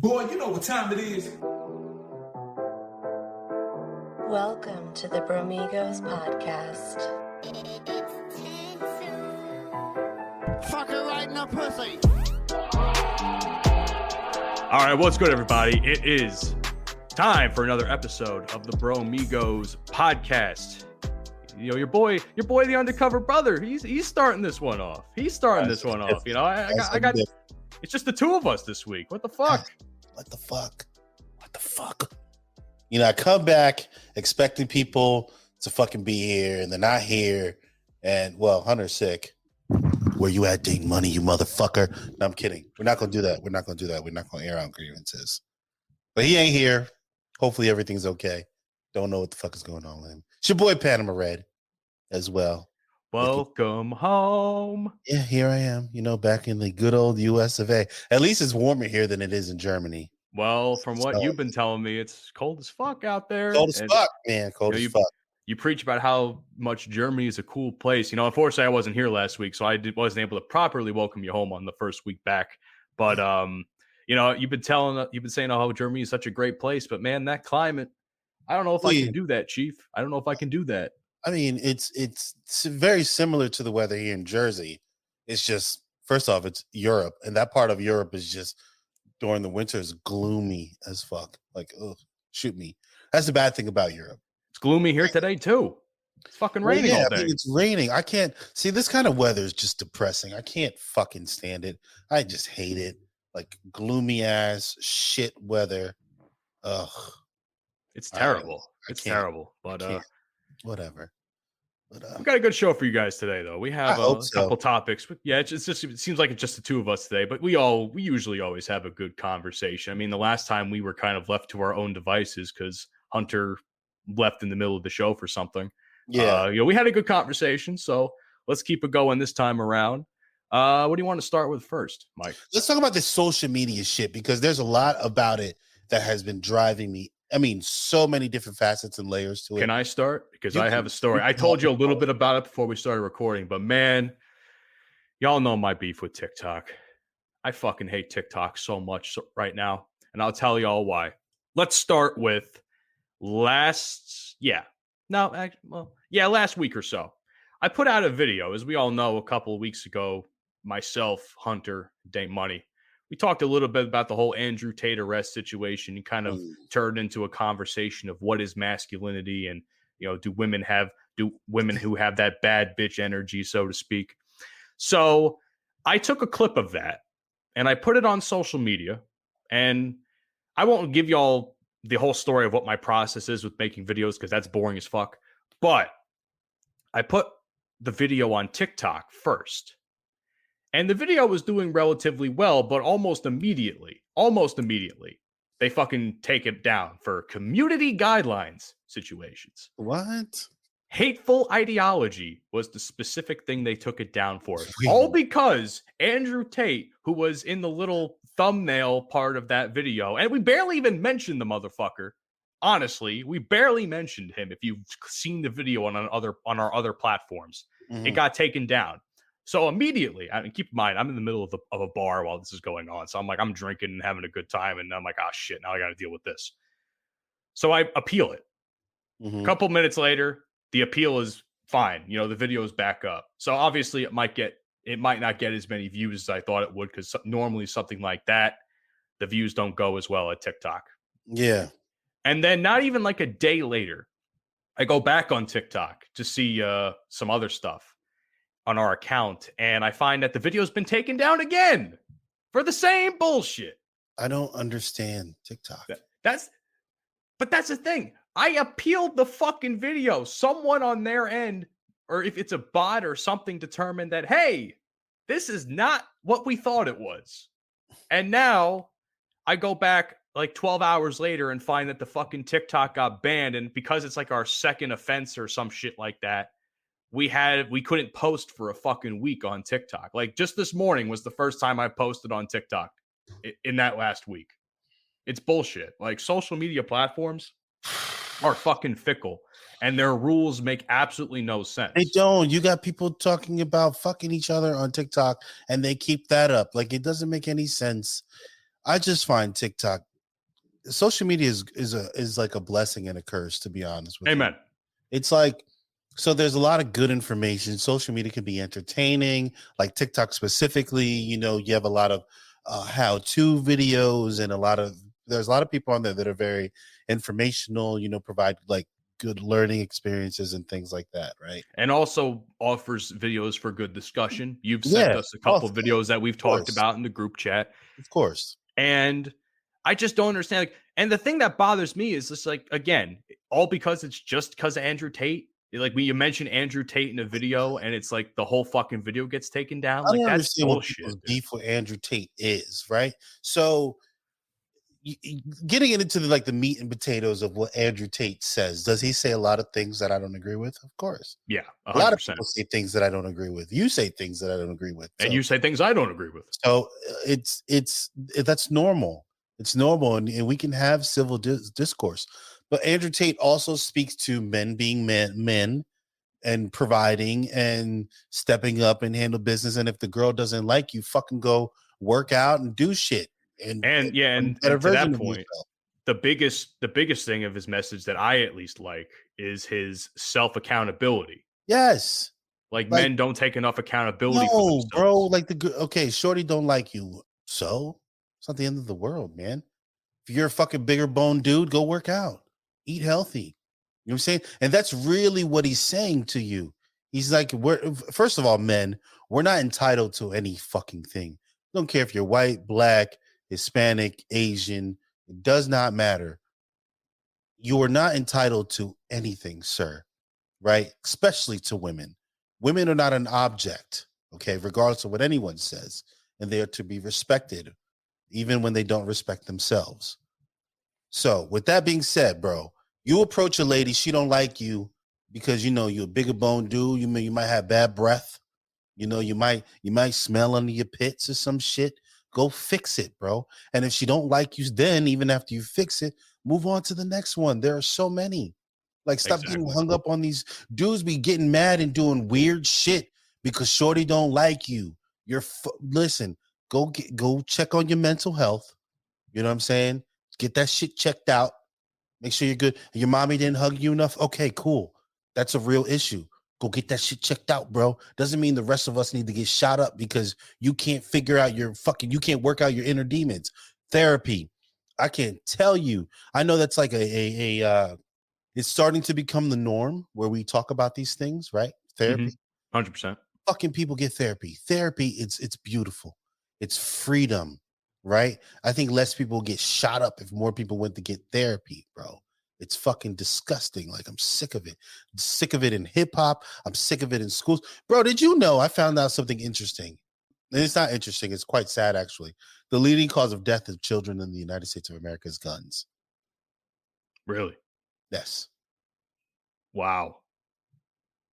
Boy, you know what time it is. Welcome to the Bromigos podcast. Fuck her right in the pussy. All right, what's good, everybody? It is time for another episode of the Bromigos podcast. You know, your boy, the undercover brother. He's starting this one off. He's starting this one off. You know, I got. It's just the two of us this week. What the fuck? What the fuck? You know, I come back expecting people to fucking be here, and they're not here. And well, Hunter's sick. Where you at, Ding Money, you motherfucker? No, I'm kidding. We're not gonna do that. We're not gonna air out grievances. But he ain't here. Hopefully everything's okay. Don't know what the fuck is going on with him. It's your boy Panama Red as well. Welcome home. Yeah, here I am. You know, back in the good old US of A. At least it's warmer here than it is in Germany. Well, from what you've been telling me, it's cold as fuck out there. Cold as fuck, man. Cold as fuck. You preach about how much Germany is a cool place. You know, unfortunately, I wasn't here last week, so I wasn't able to properly welcome you home on the first week back. But you know, you've been saying how Germany is such a great place. But man, that climate, I don't know if I can do that, Chief. I don't know if I can do that. I mean, it's very similar to the weather here in Jersey. It's just, first off, it's Europe, and that part of Europe is just during the winter is gloomy as fuck. Like, ugh, shoot me. That's the bad thing about Europe. It's gloomy here today too. It's fucking raining all day. I mean, it's raining. I can't see this kind of weather is just depressing. I can't fucking stand it. I just hate it. Like gloomy ass shit weather. Ugh. It's terrible. It's terrible. But whatever. But, we've got a good show for you guys today, though. We have a couple topics. But yeah, it seems like it's just the two of us today. But we usually always have a good conversation. I mean, the last time we were kind of left to our own devices because Hunter left in the middle of the show for something. Yeah, you know, we had a good conversation. So let's keep it going this time around. What do you want to start with first, Mike? Let's talk about this social media shit because there's a lot about it that has been driving me. I mean, so many different facets and layers to it. Can I start? Because I have a story. I told you a little bit about it before we started recording, but man, y'all know my beef with TikTok. I fucking hate TikTok so much right now, and I'll tell y'all why. Let's start with last week or so. I put out a video, as we all know, a couple of weeks ago, myself, Hunter, Dame Money. We talked a little bit about the whole Andrew Tate arrest situation and kind of turned into a conversation of what is masculinity and, you know, do women who have that bad bitch energy, so to speak. So I took a clip of that and I put it on social media, and I won't give y'all the whole story of what my process is with making videos because that's boring as fuck. But I put the video on TikTok first. And the video was doing relatively well, but almost immediately, they fucking take it down for community guidelines situations. What? Hateful ideology was the specific thing they took it down for. All because Andrew Tate, who was in the little thumbnail part of that video, and we barely even mentioned the motherfucker. Honestly, we barely mentioned him. If you've seen the video on our other platforms, it got taken down. So immediately, I mean, keep in mind, I'm in the middle of a bar while this is going on. So I'm drinking and having a good time. And I'm like, oh, shit, now I got to deal with this. So I appeal it. A couple minutes later, the appeal is fine. You know, the video is back up. So obviously, it might not get as many views as I thought it would, because normally something like that, the views don't go as well at TikTok. Yeah. And then not even like a day later, I go back on TikTok to see some other stuff on our account, and I find that the video's been taken down again for the same bullshit. I don't understand TikTok. That's the thing. I appealed the fucking video. Someone on their end, or if it's a bot or something, determined that, hey, this is not what we thought it was. And now I go back like 12 hours later and find that the fucking TikTok got banned, and because it's like our second offense or some shit like that, we couldn't post for a fucking week on TikTok. Like just this morning was the first time I posted on TikTok in that last week. It's bullshit. Like social media platforms are fucking fickle, and their rules make absolutely no sense. They don't. You got people talking about fucking each other on TikTok, and they keep that up. Like, it doesn't make any sense. I just find TikTok, social media is like a blessing and a curse, to be honest with you. Amen. It's like, so there's a lot of good information. Social media can be entertaining, like TikTok specifically. You have a lot of how-to videos and there's a lot of people on there that are very informational, provide like good learning experiences and things like that, right? And also offers videos for good discussion. You've sent us a couple videos that we've talked about in the group chat. Of course. And I just don't understand. Like, and the thing that bothers me is just like, again, all because it's just because of Andrew Tate. Like when you mention Andrew Tate in a video and it's like the whole fucking video gets taken down. I like don't that's understand bullshit. What beef with Andrew Tate is, right? So getting into the meat and potatoes of what Andrew Tate says, does he say a lot of things that I don't agree with? Of course. Yeah, 100%. A lot of people say things that I don't agree with. You say things that I don't agree with. And you say things I don't agree with. So that's normal. It's normal, and we can have civil discourse. But Andrew Tate also speaks to men being men and providing and stepping up and handle business. And if the girl doesn't like you, fucking go work out and do shit. And to that point, the biggest thing of his message that I at least like is his self accountability. Yes, like men don't take enough accountability. No, bro. Like shorty don't like you, so it's not the end of the world, man. If you're a fucking bigger bone dude, go work out, eat healthy. You know what I'm saying? And that's really what he's saying to you. He's like, first of all, men, we're not entitled to any fucking thing. Don't care if you're white, black, Hispanic, Asian, it does not matter. You are not entitled to anything, sir, right? Especially to women. Women are not an object, okay, regardless of what anyone says, and they are to be respected, even when they don't respect themselves. So with that being said, bro, you approach a lady, she don't like you because, you're a bigger bone dude, you might have bad breath, you might smell under your pits or some shit. Go fix it, bro. And if she don't like you, then even after you fix it, move on to the next one. There are so many. Like, stop getting hung up on these dudes. Be getting mad and doing weird shit because shorty don't like you. Listen. Go check on your mental health. You know what I'm saying? Get that shit checked out. Make sure you're good. Your mommy didn't hug you enough. Okay, cool. That's a real issue. Go get that shit checked out, bro. Doesn't mean the rest of us need to get shot up because you can't figure out you can't work out your inner demons. Therapy. I can't tell you. I know that's like it's starting to become the norm where we talk about these things, right? Therapy. 100%. Fucking people get therapy. Therapy, it's beautiful. It's freedom, right? I think less people get shot up if more people went to get therapy, bro. It's fucking disgusting. Like, I'm sick of it. I'm sick of it in hip hop. I'm sick of it in schools. Bro, did you know I found out something interesting? And it's not interesting. It's quite sad, actually. The leading cause of death of children in the United States of America is guns. Really? Yes. Wow.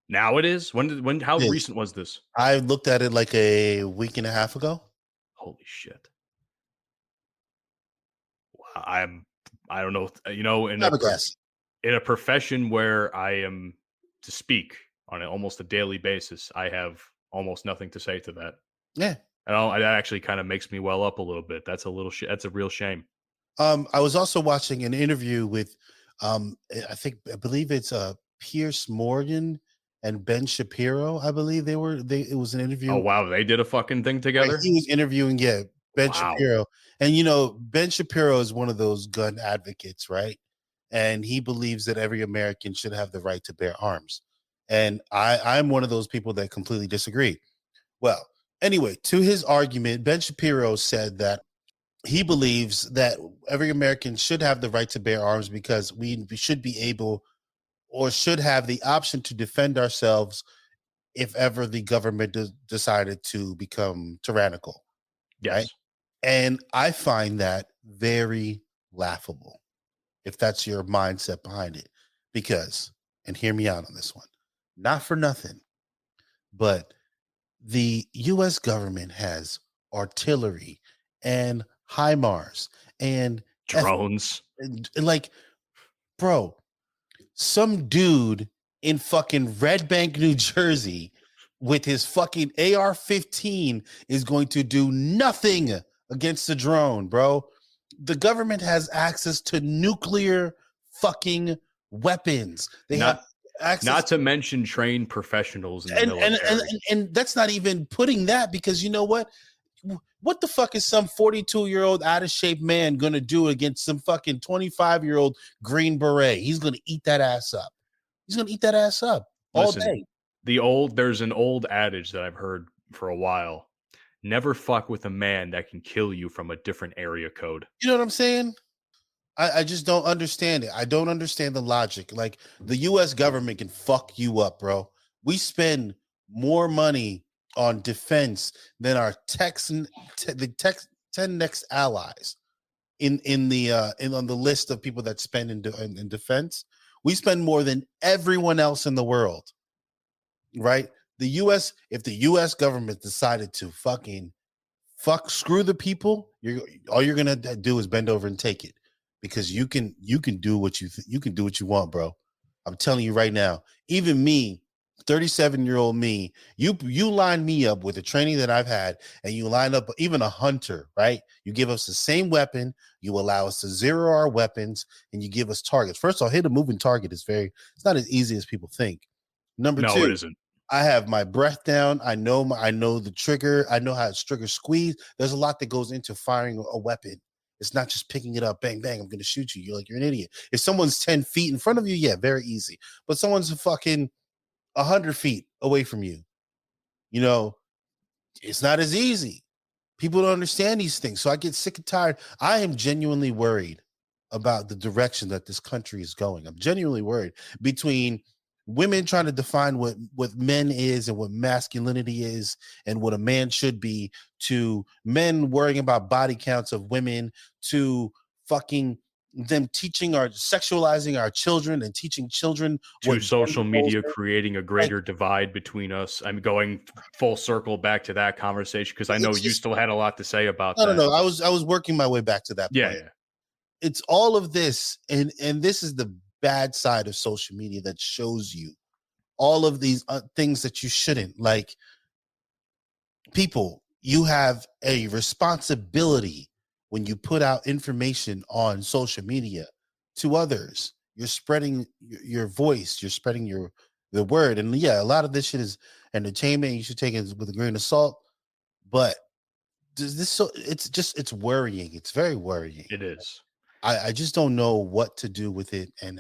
Now it is? How recent was this? I looked at it like a week and a half ago. Holy shit. Wow. I don't know, in a profession where I am to speak on almost a daily basis, I have almost nothing to say to that. Yeah. That actually kind of makes me well up a little bit. That's a real shame. I was also watching an interview with, I believe it's Piers Morgan and Ben Shapiro. I believe it was an interview. Oh, wow. They did a fucking thing together. Right, he was interviewing, Ben Shapiro. And, Ben Shapiro is one of those gun advocates, right? And he believes that every American should have the right to bear arms. And I'm one of those people that completely disagree. Well, anyway, to his argument, Ben Shapiro said that he believes that every American should have the right to bear arms because we should be able or should have the option to defend ourselves if ever the government decided to become tyrannical. Yes. Right? And I find that very laughable, if that's your mindset behind it. Because, and hear me out on this one, not for nothing, but the U.S. government has artillery and HIMARS and drones. Like, bro, some dude in fucking Red Bank, New Jersey with his fucking AR-15 is going to do nothing against a drone, bro. The government has access to nuclear fucking weapons. They have access. Not to mention trained professionals in the military. And that's not even putting that, because you know what? What the fuck is some 42-year-old out of shape man gonna do against some fucking 25-year-old Green Beret? He's gonna eat that ass up. He's gonna eat that ass up all day. There's an old adage that I've heard for a while. Never fuck with a man that can kill you from a different area code. You know what I'm saying? I just don't understand it. I don't understand the logic. Like, the U.S. government can fuck you up, bro. We spend more money on defense than our 10 next allies on the list of people that spend in defense. We spend more than everyone else in the world, right? If the U.S. government decided to screw the people, all you're gonna do is bend over and take it, because you can do what you want, bro. I'm telling you right now. Even me, 37-year-old me, you line me up with the training that I've had, and you line up even a hunter, right? You give us the same weapon, you allow us to zero our weapons, and you give us targets. First of all, hit a moving target it's not as easy as people think. Number two, it isn't. I have my breath down. I know the trigger. I know how to trigger squeeze. There's a lot that goes into firing a weapon. It's not just picking it up, bang, bang, I'm going to shoot you. You're an idiot. If someone's 10 feet in front of you, yeah, very easy. But someone's fucking 100 feet away from you, it's not as easy. People don't understand these things. So I get sick and tired. I am genuinely worried about the direction that this country is going. I'm genuinely worried between women trying to define what men is and what masculinity is and what a man should be, to men worrying about body counts of women, to fucking them sexualizing our children and teaching children to social media creating a greater divide between us. I'm going full circle back to that conversation because I know you still had a lot to say about that. No. I was working my way back to that point. Yeah. It's all of this, and this is the bad side of social media that shows you all of these things that you shouldn't. Like, people, you have a responsibility when you put out information on social media to others. You're spreading your voice, you're spreading the word. And yeah, a lot of this shit is entertainment. You should take it with a grain of salt. But it's worrying. It's very worrying. It is. I just don't know what to do with it and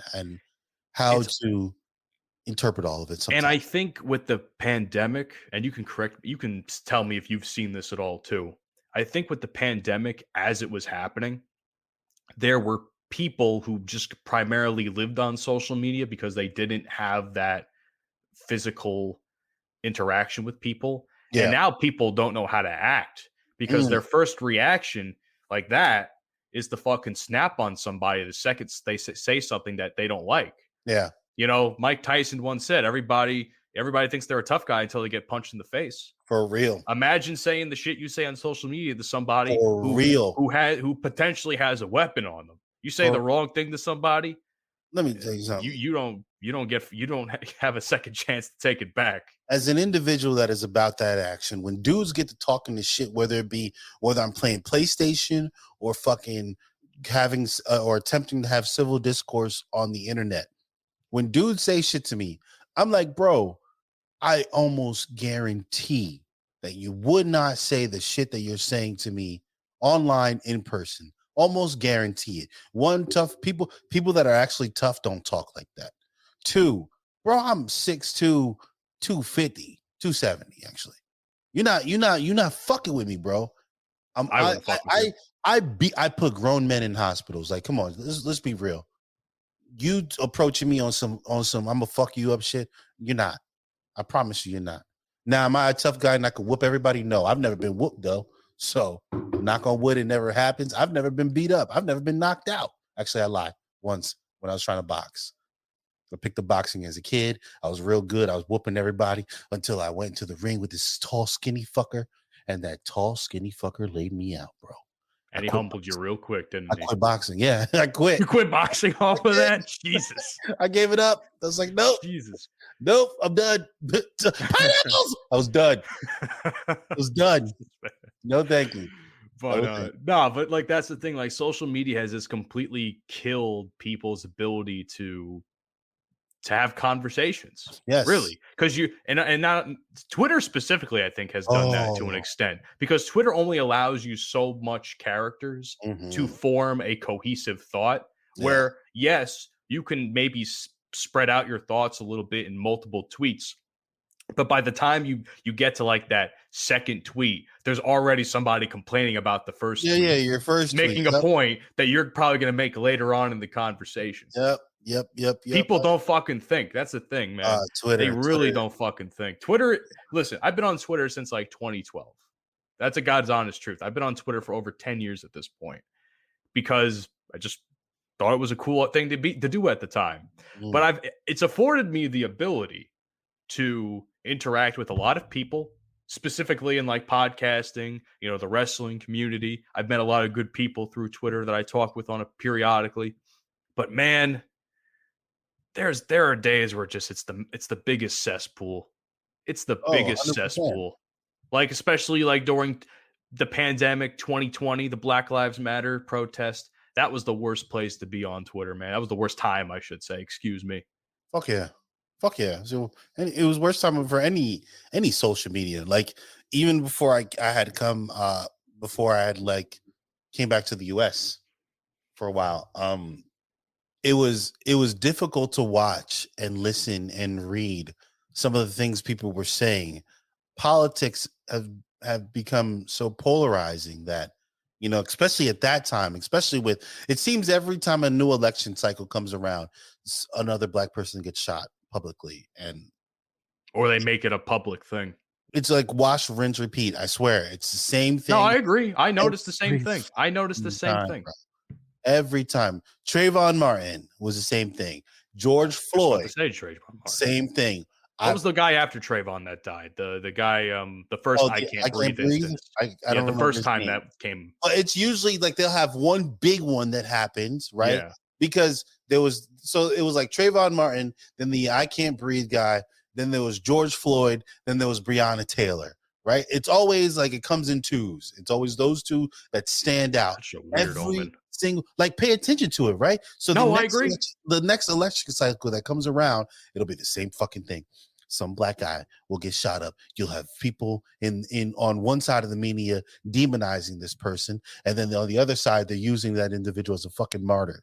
how to interpret all of it sometimes. And I think with the pandemic, and you can tell me if you've seen this at all too. I think with the pandemic, as it was happening, there were people who just primarily lived on social media because they didn't have that physical interaction with people. Yeah. And now people don't know how to act because their first reaction like that is to fucking snap on somebody the second they say something that they don't like. Yeah. Mike Tyson once said, everybody thinks they're a tough guy until they get punched in the face. For real. Imagine saying the shit you say on social media to somebody who potentially has a weapon on them. You say the wrong thing to somebody. Let me tell you something. You don't have a second chance to take it back. As an individual that is about that action, when dudes get to talking this shit, whether I'm playing PlayStation or fucking having or attempting to have civil discourse on the internet, when dudes say shit to me, I'm like, bro, I almost guarantee that you would not say the shit that you're saying to me online in person. Almost guarantee it. One, tough people that are actually tough don't talk like that. Two, bro, I'm 6'2", 250, 270 actually. You're not fucking with me, bro. I put grown men in hospitals. Like, come on, let's be real. You approaching me on some I'm gonna fuck you up shit. You're not. I promise you're not. Now, am I a tough guy and I can whoop everybody? No, I've never been whooped though. So knock on wood, it never happens. I've never been beat up. I've never been knocked out. Actually, I lied. Once when I was trying to box. I picked up boxing as a kid. I was real good. I was whooping everybody until I went into the ring with this tall, skinny fucker. And that tall, skinny fucker laid me out, bro. And he humbled you real quick, didn't he? I quit boxing. Yeah, I quit. You quit boxing off of that? Jesus. I gave it up. I was like, nope. Jesus. Nope, I'm done. Pineapples! I was done. No, thank you. But Okay. no, but like that's the thing. Like social media has just completely killed people's ability to have conversations. Yes. Really, because you and not Twitter specifically, I think has done that to an Oh. extent because Twitter only allows you so much characters to Mhm. form a cohesive thought. Yeah. Where yes, you can maybe spread out your thoughts a little bit in multiple tweets, but by the time you get to like that second tweet, there's already somebody complaining about the first Yeah, tweet, yeah. Your first tweet. making a point that you're probably going to make later on in the conversation. Yep. People don't fucking think. That's the thing, man. Twitter. They really Twitter. don't fucking think. Twitter, listen, I've been on Twitter since like 2012. That's a God's honest truth. I've been on Twitter for over 10 years at this point because I just thought it was a cool thing to do at the time. But it's afforded me the ability to interact with a lot of people, specifically in like podcasting, the wrestling community. I've met a lot of good people through Twitter that I talk with on a periodically. But man, there are days where just it's the biggest cesspool. It's the biggest 100%. cesspool. Like especially like during the pandemic 2020, the Black Lives Matter protest. That was the worst place to be on Twitter, man. That was the worst time, I should say. Excuse me. Fuck yeah. So and it was worst time for any social media. Like even before I had come before I had like came back to the US for a while. It was difficult to watch and listen and read some of the things people were saying. Politics have become so polarizing that, especially at that time, especially with, it seems every time a new election cycle comes around, another black person gets shot publicly, or they make it a public thing. It's like wash, rinse, repeat. I swear, it's the same thing. No, I agree. I noticed the same thing. I noticed the same thing. Bro. Every time. Trayvon Martin was the same thing. George Floyd, same thing. What was the guy after Trayvon that died? The guy, the first I Can't Breathe instance. I don't the first time name. that came. It's usually like they'll have one big one that happens, right? Yeah. Because it was like Trayvon Martin, then the I Can't Breathe guy, then there was George Floyd, then there was Breonna Taylor, right? It's always like it comes in twos. It's always those two that stand out. Such a weird omen. Single, like pay attention to it, right? So I agree. The next election cycle that comes around, it'll be the same fucking thing. Some black guy will get shot up. You'll have people in on one side of the media demonizing this person, and then on the other side, they're using that individual as a fucking martyr.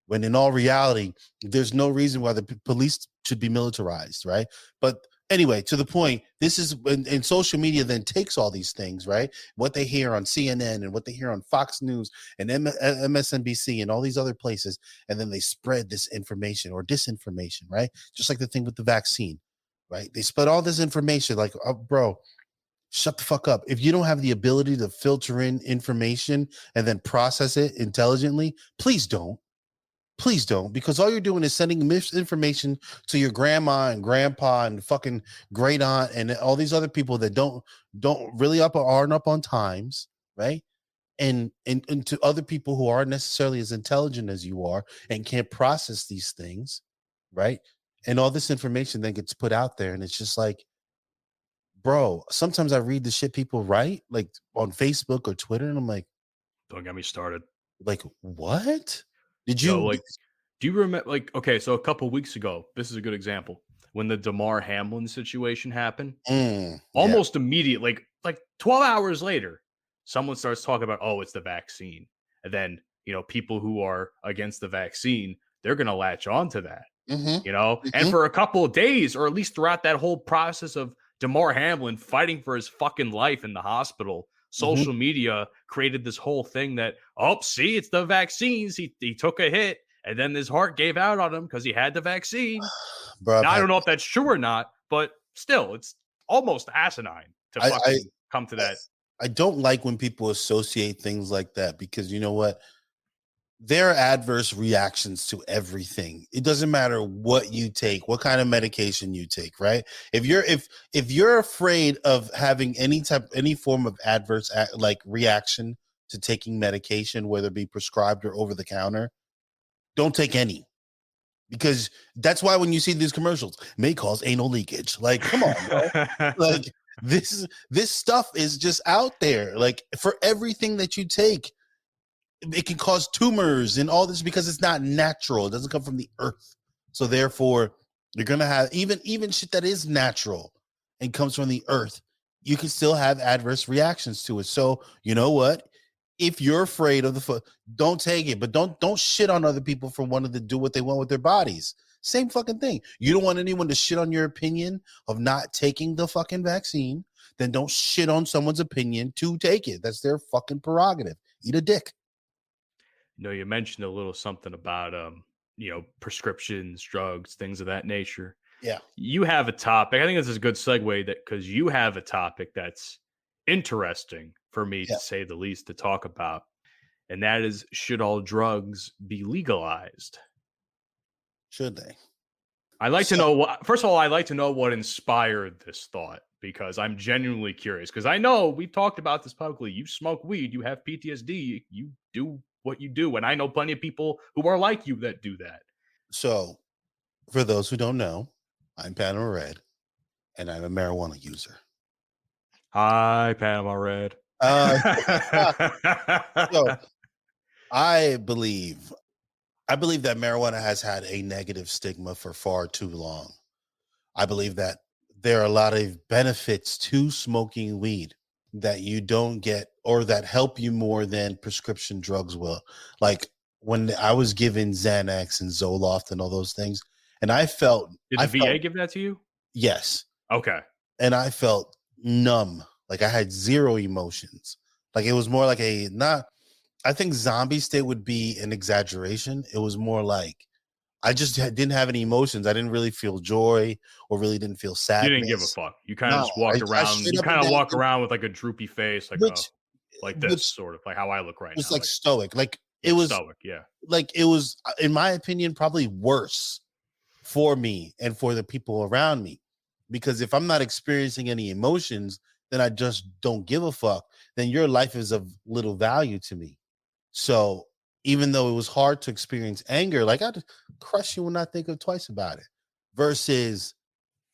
When in all reality, there's no reason why the police should be militarized, right? But anyway, to the point, this is and social media then takes all these things, right? What they hear on CNN and what they hear on Fox News and MSNBC and all these other places, and then they spread this information or disinformation, right? Just like the thing with the vaccine, right? They spread all this information like, oh, bro, shut the fuck up. If you don't have the ability to filter in information and then process it intelligently, please don't. Please don't, because all you're doing is sending misinformation to your grandma and grandpa and fucking great aunt and all these other people that don't really aren't up on times, right? And to other people who aren't necessarily as intelligent as you are and can't process these things, right? And all this information then gets put out there, and it's just like, bro, sometimes I read the shit people write, like on Facebook or Twitter, and I'm like, don't get me started. Like, what? Did you do you remember, like, okay, so a couple weeks ago, this is a good example, when the Damar Hamlin situation happened, almost immediately, like 12 hours later, someone starts talking about, oh, it's the vaccine. And then, people who are against the vaccine, they're going to latch on to that, and for a couple of days, or at least throughout that whole process of Damar Hamlin fighting for his fucking life in the hospital, social media created this whole thing that, oh, see, it's the vaccines. He took a hit, and then his heart gave out on him because he had the vaccine. Bro, now, I don't know if that's true or not, but still, it's almost asinine to come to that. I don't like when people associate things like that, because you know what? There are adverse reactions to everything. It doesn't matter what you take, what kind of medication you take, right? If you're afraid of having any form of adverse reaction to taking medication, whether it be prescribed or over the counter, don't take any. Because that's why when you see these commercials, may cause anal leakage. Like, come on, bro. Like, This stuff is just out there. Like for everything that you take, it can cause tumors and all this because it's not natural. It doesn't come from the earth. So therefore, you're gonna have even shit that is natural and comes from the earth. You can still have adverse reactions to it. So you know what? If you're afraid of the foot, don't take it. But don't shit on other people for wanting to do what they want with their bodies. Same fucking thing. You don't want anyone to shit on your opinion of not taking the fucking vaccine. Then don't shit on someone's opinion to take it. That's their fucking prerogative. Eat a dick. You mentioned a little something about prescriptions, drugs, things of that nature. Yeah. You have a topic. I think this is a good segue because you have a topic that's interesting for me to say the least to talk about. And that is, should all drugs be legalized? Should they? I'd like to know what, first of all, I'd like to know what inspired this thought, because I'm genuinely curious. Because I know we've talked about this publicly. You smoke weed, you have PTSD, you do what you do. And I know plenty of people who are like you that do that. So, for those who don't know, I'm Panama Red, and I'm a marijuana user. Hi, Panama Red. So, I believe that marijuana has had a negative stigma for far too long. I believe that there are a lot of benefits to smoking weed that you don't get or that help you more than prescription drugs will. Like when I was given Xanax and Zoloft and all those things, and I felt... Did the VA give that to you? Yes. Okay. And I felt numb. Like I had zero emotions. Like it was more like I think zombie state would be an exaggeration. It was more like I just didn't have any emotions. I didn't really feel joy or really didn't feel sadness. You didn't give a fuck. You kind of just walked around. You kind of walk around with like a droopy face, like this sort of like how I look right now. It was like stoic. Like it was stoic. Yeah. Like it was, in my opinion, probably worse for me and for the people around me, because if I'm not experiencing any emotions, then I just don't give a fuck. Then your life is of little value to me. So even though it was hard to experience anger, like I'd crush you when I think of twice about it, versus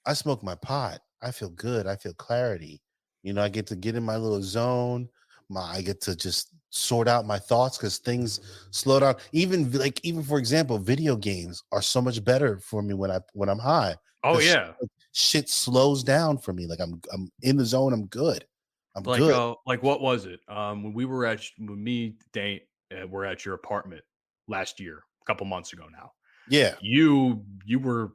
I smoke my pot. I feel good. I feel clarity. I get to get in my little zone. I get to just sort out my thoughts because things slow down. Even for example, video games are so much better for me when I'm high. Oh yeah. Shit slows down for me. Like I'm in the zone. I'm good. I'm like, good. Like what was it? When we were when me, Dane, were at your apartment last year, a couple months ago now. Yeah. You were,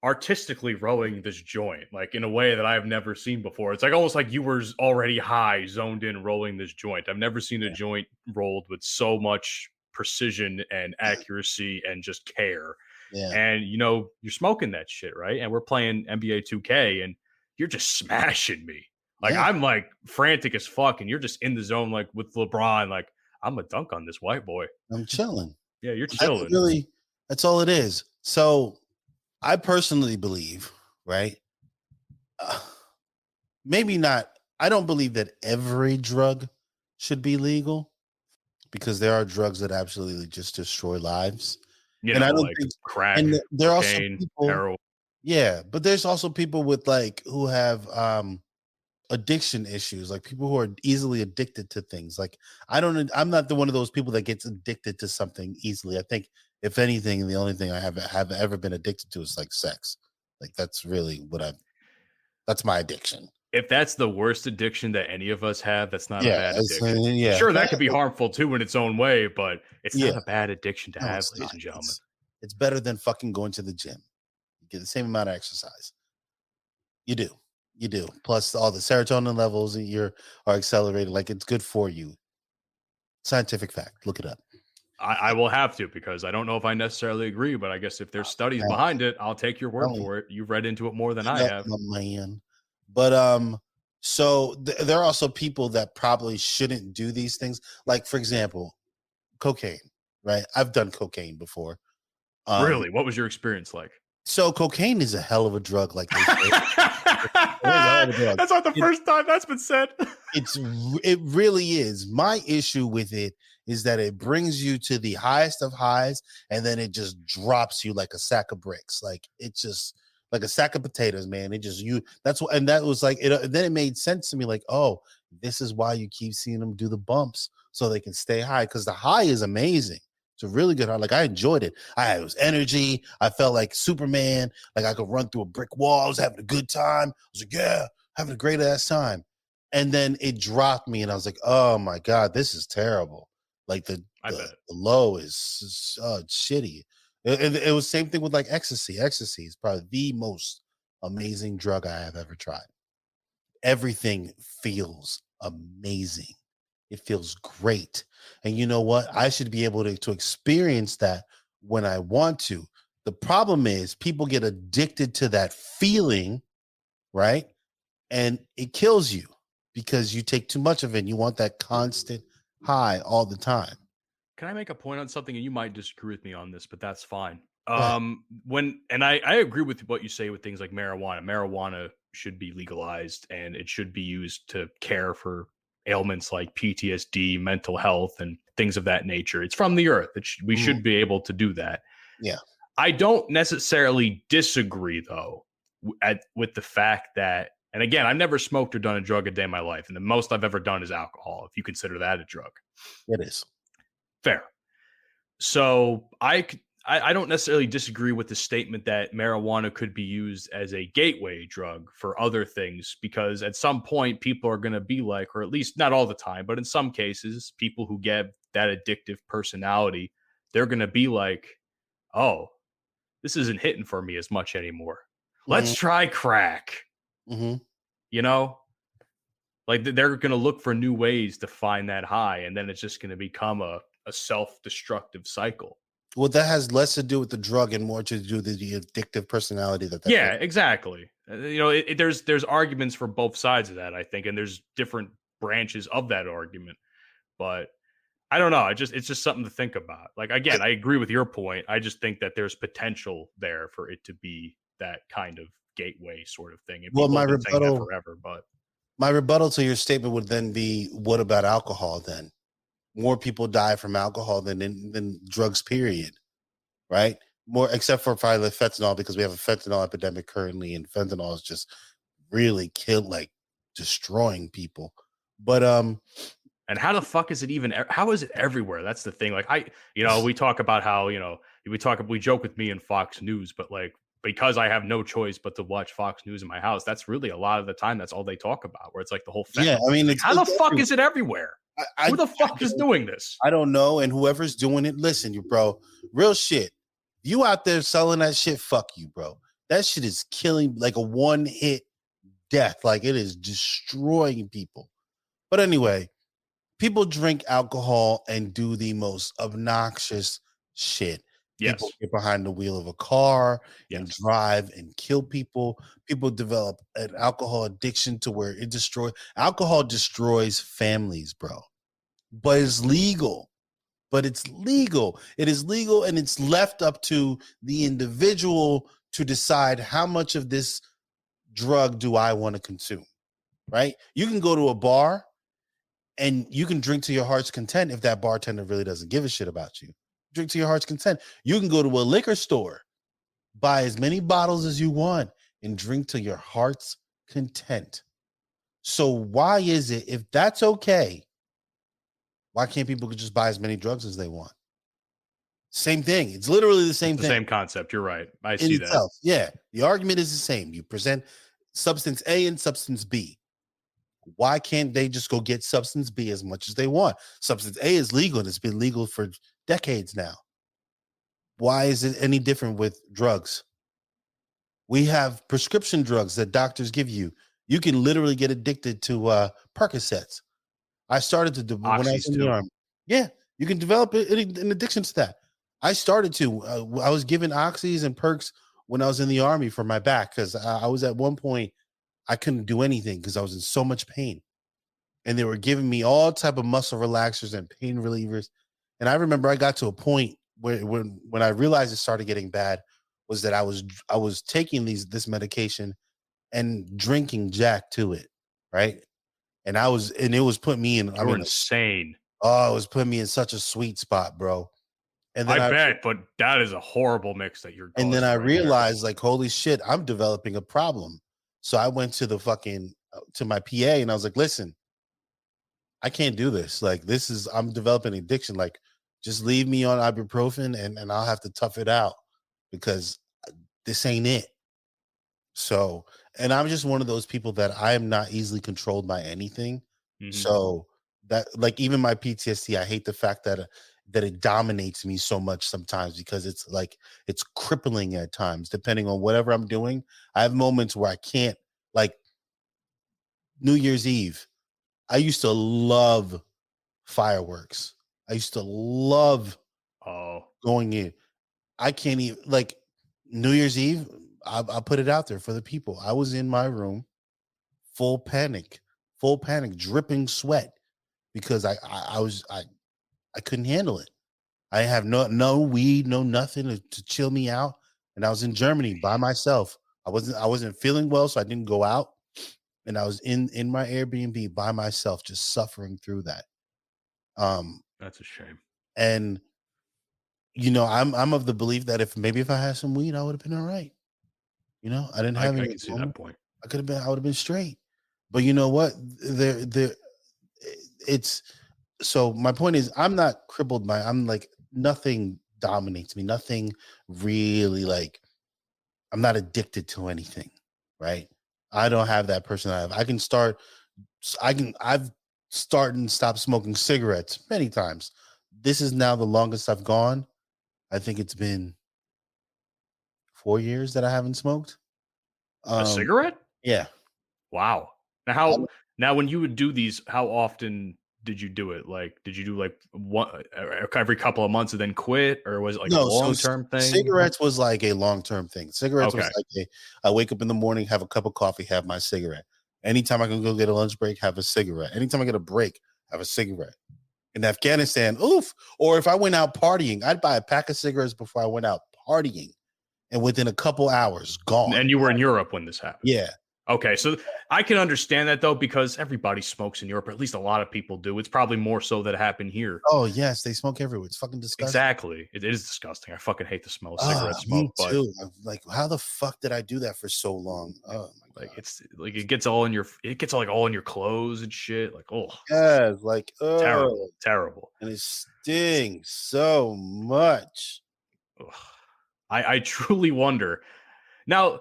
artistically rolling this joint, like in a way that I've never seen before. It's like almost like you were already high, zoned in, rolling this joint. I've never seen a joint rolled with so much precision and accuracy and just care. Yeah. And you're smoking that shit, right? And we're playing NBA 2K and you're just smashing me. Like I'm like frantic as fuck, and you're just in the zone, like with LeBron, like I'm a dunk on this white boy. I'm chilling. Yeah, you're chilling. Really, that's all it is. So I personally believe, right? Maybe not. I don't believe that every drug should be legal, because there are drugs that absolutely just destroy lives. And I don't think crack. And there are cocaine, also people, heroin. Yeah, but there's also people with who have addiction issues, like people who are easily addicted to things. Like I'm not one of those people that gets addicted to something easily. I think if anything, the only thing I have ever been addicted to is like sex. Like that's really that's my addiction. If that's the worst addiction that any of us have, that's not a bad addiction. Yeah. Sure, that could be harmful too in its own way, but it's not a bad addiction to have, ladies and gentlemen. It's better than fucking going to the gym. You get the same amount of exercise. You do. Plus all the serotonin levels are accelerated. Like it's good for you. Scientific fact. Look it up. I will have to, because I don't know if I necessarily agree, but I guess if there's studies behind it, I'll take your word for it. You've read into it more than I have. Man. But so there are also people that probably shouldn't do these things. Like for example, cocaine. Right? I've done cocaine before. Really? What was your experience like? So cocaine is a hell of a drug, like they say. That's not the first time that's been said. It really is. My issue with it is that it brings you to the highest of highs, and then it just drops you like a sack of bricks. Like it just like a sack of potatoes, man. It just that's what, and that was like it. Then it made sense to me, like, oh, this is why you keep seeing them do the bumps so they can stay high, because the high is amazing. It's a really good high. Like I enjoyed it. It was energy. I felt like Superman. Like I could run through a brick wall. I was having a good time. I was like, yeah, having a great ass time. And then it dropped me, and I was like, oh my god, this is terrible. Like the low is shitty. It was same thing with like ecstasy. Ecstasy is probably the most amazing drug I have ever tried. Everything feels amazing. It feels great. And you know what? I should be able to experience that when I want to. The problem is people get addicted to that feeling, right? And it kills you because you take too much of it and you want that constant high all the time. Can I make a point on something? And you might disagree with me on this, but that's fine. I agree with what you say with things like marijuana. Marijuana should be legalized, and it should be used to care for ailments like PTSD, mental health, and things of that nature. It's from the earth. We should be able to do that. Yeah. I don't necessarily disagree, though, with the fact that, and again, I've never smoked or done a drug a day in my life, and the most I've ever done is alcohol, if you consider that a drug. It is. Fair. So I don't necessarily disagree with the statement that marijuana could be used as a gateway drug for other things, because at some point people are going to be like, or at least not all the time, but in some cases, people who get that addictive personality, they're going to be like, oh, this isn't hitting for me as much anymore. Let's try crack. You know, like they're going to look for new ways to find that high, and then it's just going to become a self-destructive cycle. Well, that has less to do with the drug and more to do with the addictive personality that. Yeah, exactly. You know, there's arguments for both sides of that, I think, and there's different branches of that argument. But I don't know. It's just something to think about. Like, again, I agree with your point. I just think that there's potential there for it to be that kind of gateway sort of thing. And well, my rebuttal to your statement would then be, what about alcohol then? More people die from alcohol than drugs, period. Right? More, except for probably fentanyl, because we have a fentanyl epidemic currently, and fentanyl is just really destroying people. But and how the fuck is it even? How is it everywhere? That's the thing. Like we talk about how we joke with me and Fox News, but like, because I have no choice but to watch Fox News in my house, that's really a lot of the time. That's all they talk about. Where it's like the whole fentanyl. Yeah, I mean, how the fuck is it everywhere? Who the fuck is doing this? I don't know. And whoever's doing it, listen, you bro, real shit. You out there selling that shit, fuck you, bro. That shit is killing, like a one-hit death. Like, it is destroying people. But anyway, people drink alcohol and do the most obnoxious shit. Yes. People get behind the wheel of a car and drive and kill people. People develop an alcohol addiction to where alcohol destroys families, bro. But it's legal. It is legal, and it's left up to the individual to decide how much of this drug do I want to consume, right? You can go to a bar and you can drink to your heart's content if that bartender really doesn't give a shit about you. Drink to your heart's content. You can go to a liquor store, buy as many bottles as you want, and drink to your heart's content. So why is it, if that's okay, why can't people just buy as many drugs as they want? Same thing. It's literally the same thing. Same concept. You're right. I see that. Yeah. The argument is the same. You present substance A and substance B. Why can't they just go get substance B as much as they want? Substance A is legal, and it's been legal for decades now. Why is it any different with drugs? We have prescription drugs that doctors give you. You can literally get addicted to Percocets. I started to do when I was in the army. Yeah, you can develop an addiction to that. I started to. I was given oxys and perks when I was in the army for my back, because I was at one point I couldn't do anything because I was in so much pain, and they were giving me all type of muscle relaxers and pain relievers. And I remember I got to a point where when I realized it started getting bad, was that I was taking this medication and drinking Jack to it, right? And it was putting me in. You're insane. Oh, it was putting me in such a sweet spot, bro. And then I bet, but that is a horrible mix that you're. And then I causing right there. realized, like, holy shit, I'm developing a problem. So I went to the fucking to my PA and I was like, listen, I can't do this. Like, I'm developing addiction. Like, just leave me on ibuprofen and I'll have to tough it out because this ain't it. So, and I'm just one of those people that I am not easily controlled by anything. Mhm. So that, like, even my PTSD, I hate the fact that it dominates me so much sometimes because it's like it's crippling at times. Depending on whatever I'm doing, I have moments where I can't. Like New Year's Eve, I used to love fireworks. I used to love going in. I can't even, like, New Year's Eve. I'll put it out there for the people. I was in my room, full panic, dripping sweat because I couldn't handle it. I have no weed, no nothing to chill me out, and I was in Germany by myself. I wasn't feeling well, so I didn't go out, and I was in my Airbnb by myself, just suffering through that. That's a shame. And you know, I'm of the belief that if I had some weed, I would have been all right. You know, I didn't have any. I can see that point. I would have been straight. But you know what? It's so my point is I'm not crippled by, I'm like, nothing dominates me. Nothing really, like, I'm not addicted to anything, right? I don't have that personality. I've started and stopped smoking cigarettes many times. This is now the longest I've gone. I think it's been 4 years that I haven't smoked. A cigarette? Yeah. Wow. Now when you would do these, how often did you do it? Like, did you do like one every couple of months and then quit, or was it like a long-term thing? Cigarettes was like a long-term thing. Cigarettes was like I wake up in the morning, have a cup of coffee, have my cigarette. Anytime I can go get a lunch break, have a cigarette. Anytime I get a break, have a cigarette. In Afghanistan, oof. Or if I went out partying, I'd buy a pack of cigarettes before I went out partying. And within a couple hours, gone. And you were in Europe when this happened. Yeah. Okay, so I can understand that, though, because everybody smokes in Europe, or at least a lot of people do. It's probably more so that it happened here. Oh, yes, they smoke everywhere. It's fucking disgusting. Exactly. It is disgusting. I fucking hate the smell of cigarette smoke. Me too. I'm like, how the fuck did I do that for so long? Oh my God. Like, it's like it gets all in your clothes and shit. Like, oh, yeah, it's like, oh, terrible. And it stings so much. Ugh. I truly wonder. Now,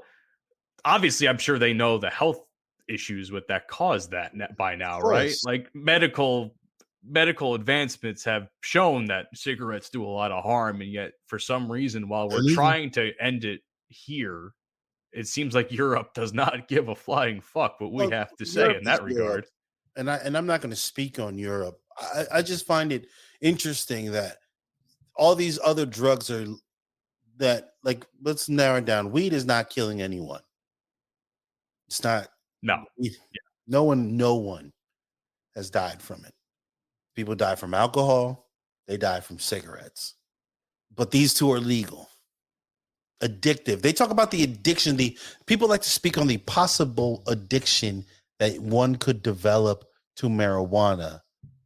obviously, I'm sure they know the health issues with that caused that by now, right? Like medical advancements have shown that cigarettes do a lot of harm, and yet for some reason, while we're trying to end it here, it seems like Europe does not give a flying fuck what we have to say in that regard. And I'm not going to speak on Europe. I just find it interesting that all these other drugs are that, like, let's narrow it down. Weed is not killing anyone. It's not. No. No one has died from it. People die from alcohol. They die from cigarettes. But these two are legal. Addictive. They talk about the addiction. People like to speak on the possible addiction that one could develop to marijuana.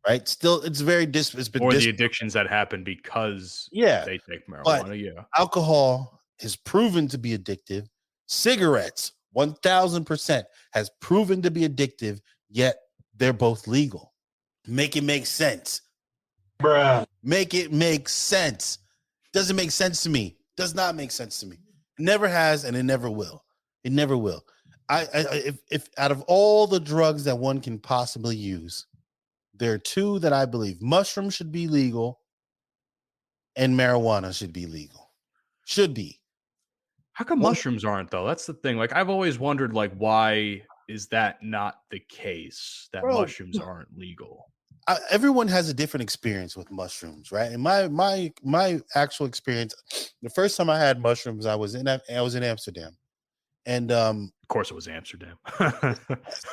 Right? Still, it's very the addictions that happen because they take marijuana. But alcohol is proven to be addictive. Cigarettes, 1000% has proven to be addictive, yet they're both legal. Make it make sense. Bruh. Make it make sense. Doesn't make sense to me. Does not make sense to me. It never has, and it never will. It never will. If out of all the drugs that one can possibly use, there are two that I believe. Mushrooms should be legal, and marijuana should be legal. Should be. How come mushrooms aren't, though? That's the thing. Like, I've always wondered, like, why is that not the case, that mushrooms aren't legal? Everyone has a different experience with mushrooms, right? And my actual experience, the first time I had mushrooms, I was in Amsterdam. And of course it was Amsterdam.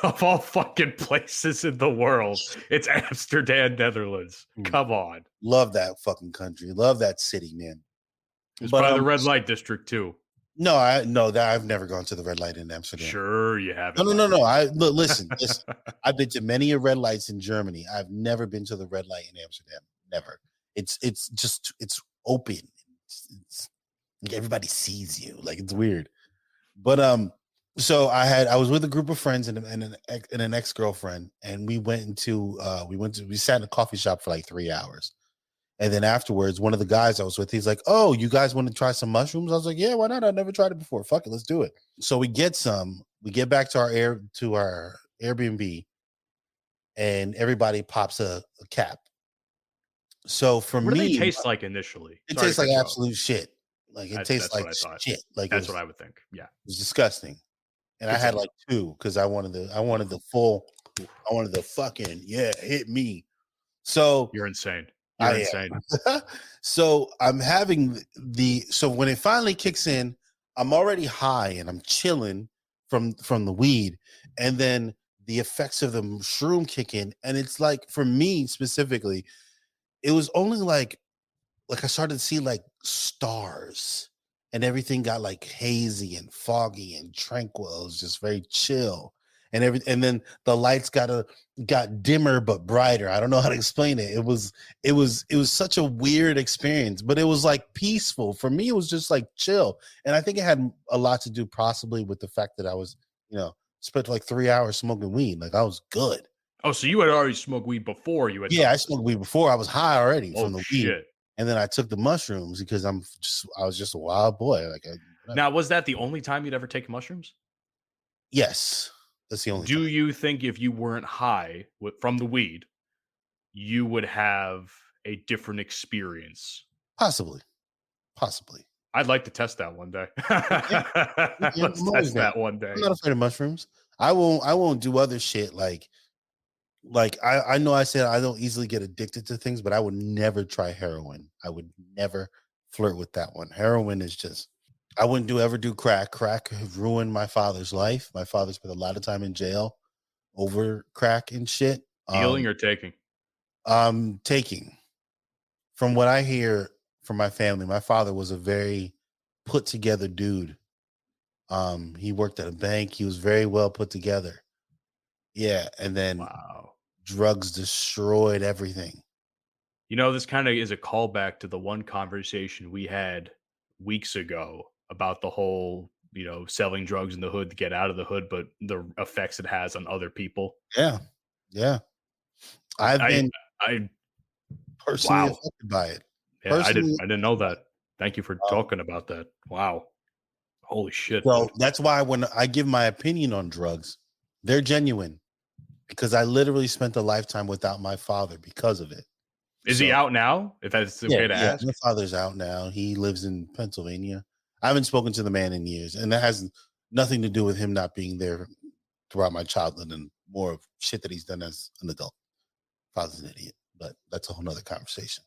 Of all fucking places in the world, it's Amsterdam, Netherlands. Come on. Love that fucking country. Love that city, man. It's by the red light district too. No, I've never gone to the red light in Amsterdam. Sure, you haven't. No. Listen. I've been to many red lights in Germany. I've never been to the red light in Amsterdam. Never. It's open. Like everybody sees you. Like it's weird. But so I was with a group of friends and an ex-girlfriend, and we sat in a coffee shop for like 3 hours. And then afterwards, one of the guys I was with, he's like, "Oh, you guys want to try some mushrooms?" I was like, "Yeah, why not? I've never tried it before. Fuck it, let's do it." So we get some. We get back to our Airbnb, and everybody pops a cap. So for What me, do they taste like initially? it Sorry tastes to like cut you off. absolute shit. Like it tastes like shit. Like That's what I would think. Yeah, it was disgusting. And I had like 2 because I wanted the fucking hit me. So you're insane. You're insane. So I'm having so when it finally kicks in, I'm already high and I'm chilling from the weed, and then the effects of the shroom kick in, and it's like for me specifically, it was only like I started to see like stars, and everything got like hazy and foggy and tranquil. It was just very chill. And then the lights got dimmer but brighter. I don't know how to explain it. It was such a weird experience, but it was like peaceful. For me, it was just like chill. And I think it had a lot to do possibly with the fact that I was, spent like 3 hours smoking weed. Like I was good. Oh, so you had already smoked weed before you had? Yeah, I smoked weed before. I was high already from the weed. Shit. And then I took the mushrooms because I was just a wild boy. Now, was that the only time you'd ever taken mushrooms? Yes, that's the only. Do time. you think if you weren't high from the weed, you would have a different experience? Possibly. I'd like to test that one day. Let's test that one day. I'm not afraid of mushrooms. I won't do other shit like I know I said I don't easily get addicted to things, but I would never try heroin. I would never flirt with that one. Heroin is just, I wouldn't ever do crack. Crack ruined my father's life. My father spent a lot of time in jail over crack and shit. Dealing or taking? Taking. From what I hear from my family, my father was a very put together dude. He worked at a bank. He was very well put together. Yeah, and then drugs destroyed everything. This kind of is a callback to the one conversation we had weeks ago about the whole, selling drugs in the hood to get out of the hood, but the effects it has on other people. Yeah. I personally affected by it. Yeah, I didn't know that. Thank you for talking about that. Wow. Holy shit. So that's why when I give my opinion on drugs, they're genuine. Because I literally spent a lifetime without my father because of it. Is he out now? If that's okay to ask. My father's out now. He lives in Pennsylvania. I haven't spoken to the man in years, and that has nothing to do with him not being there throughout my childhood and more of shit that he's done as an adult. Father's an idiot, but that's a whole nother conversation.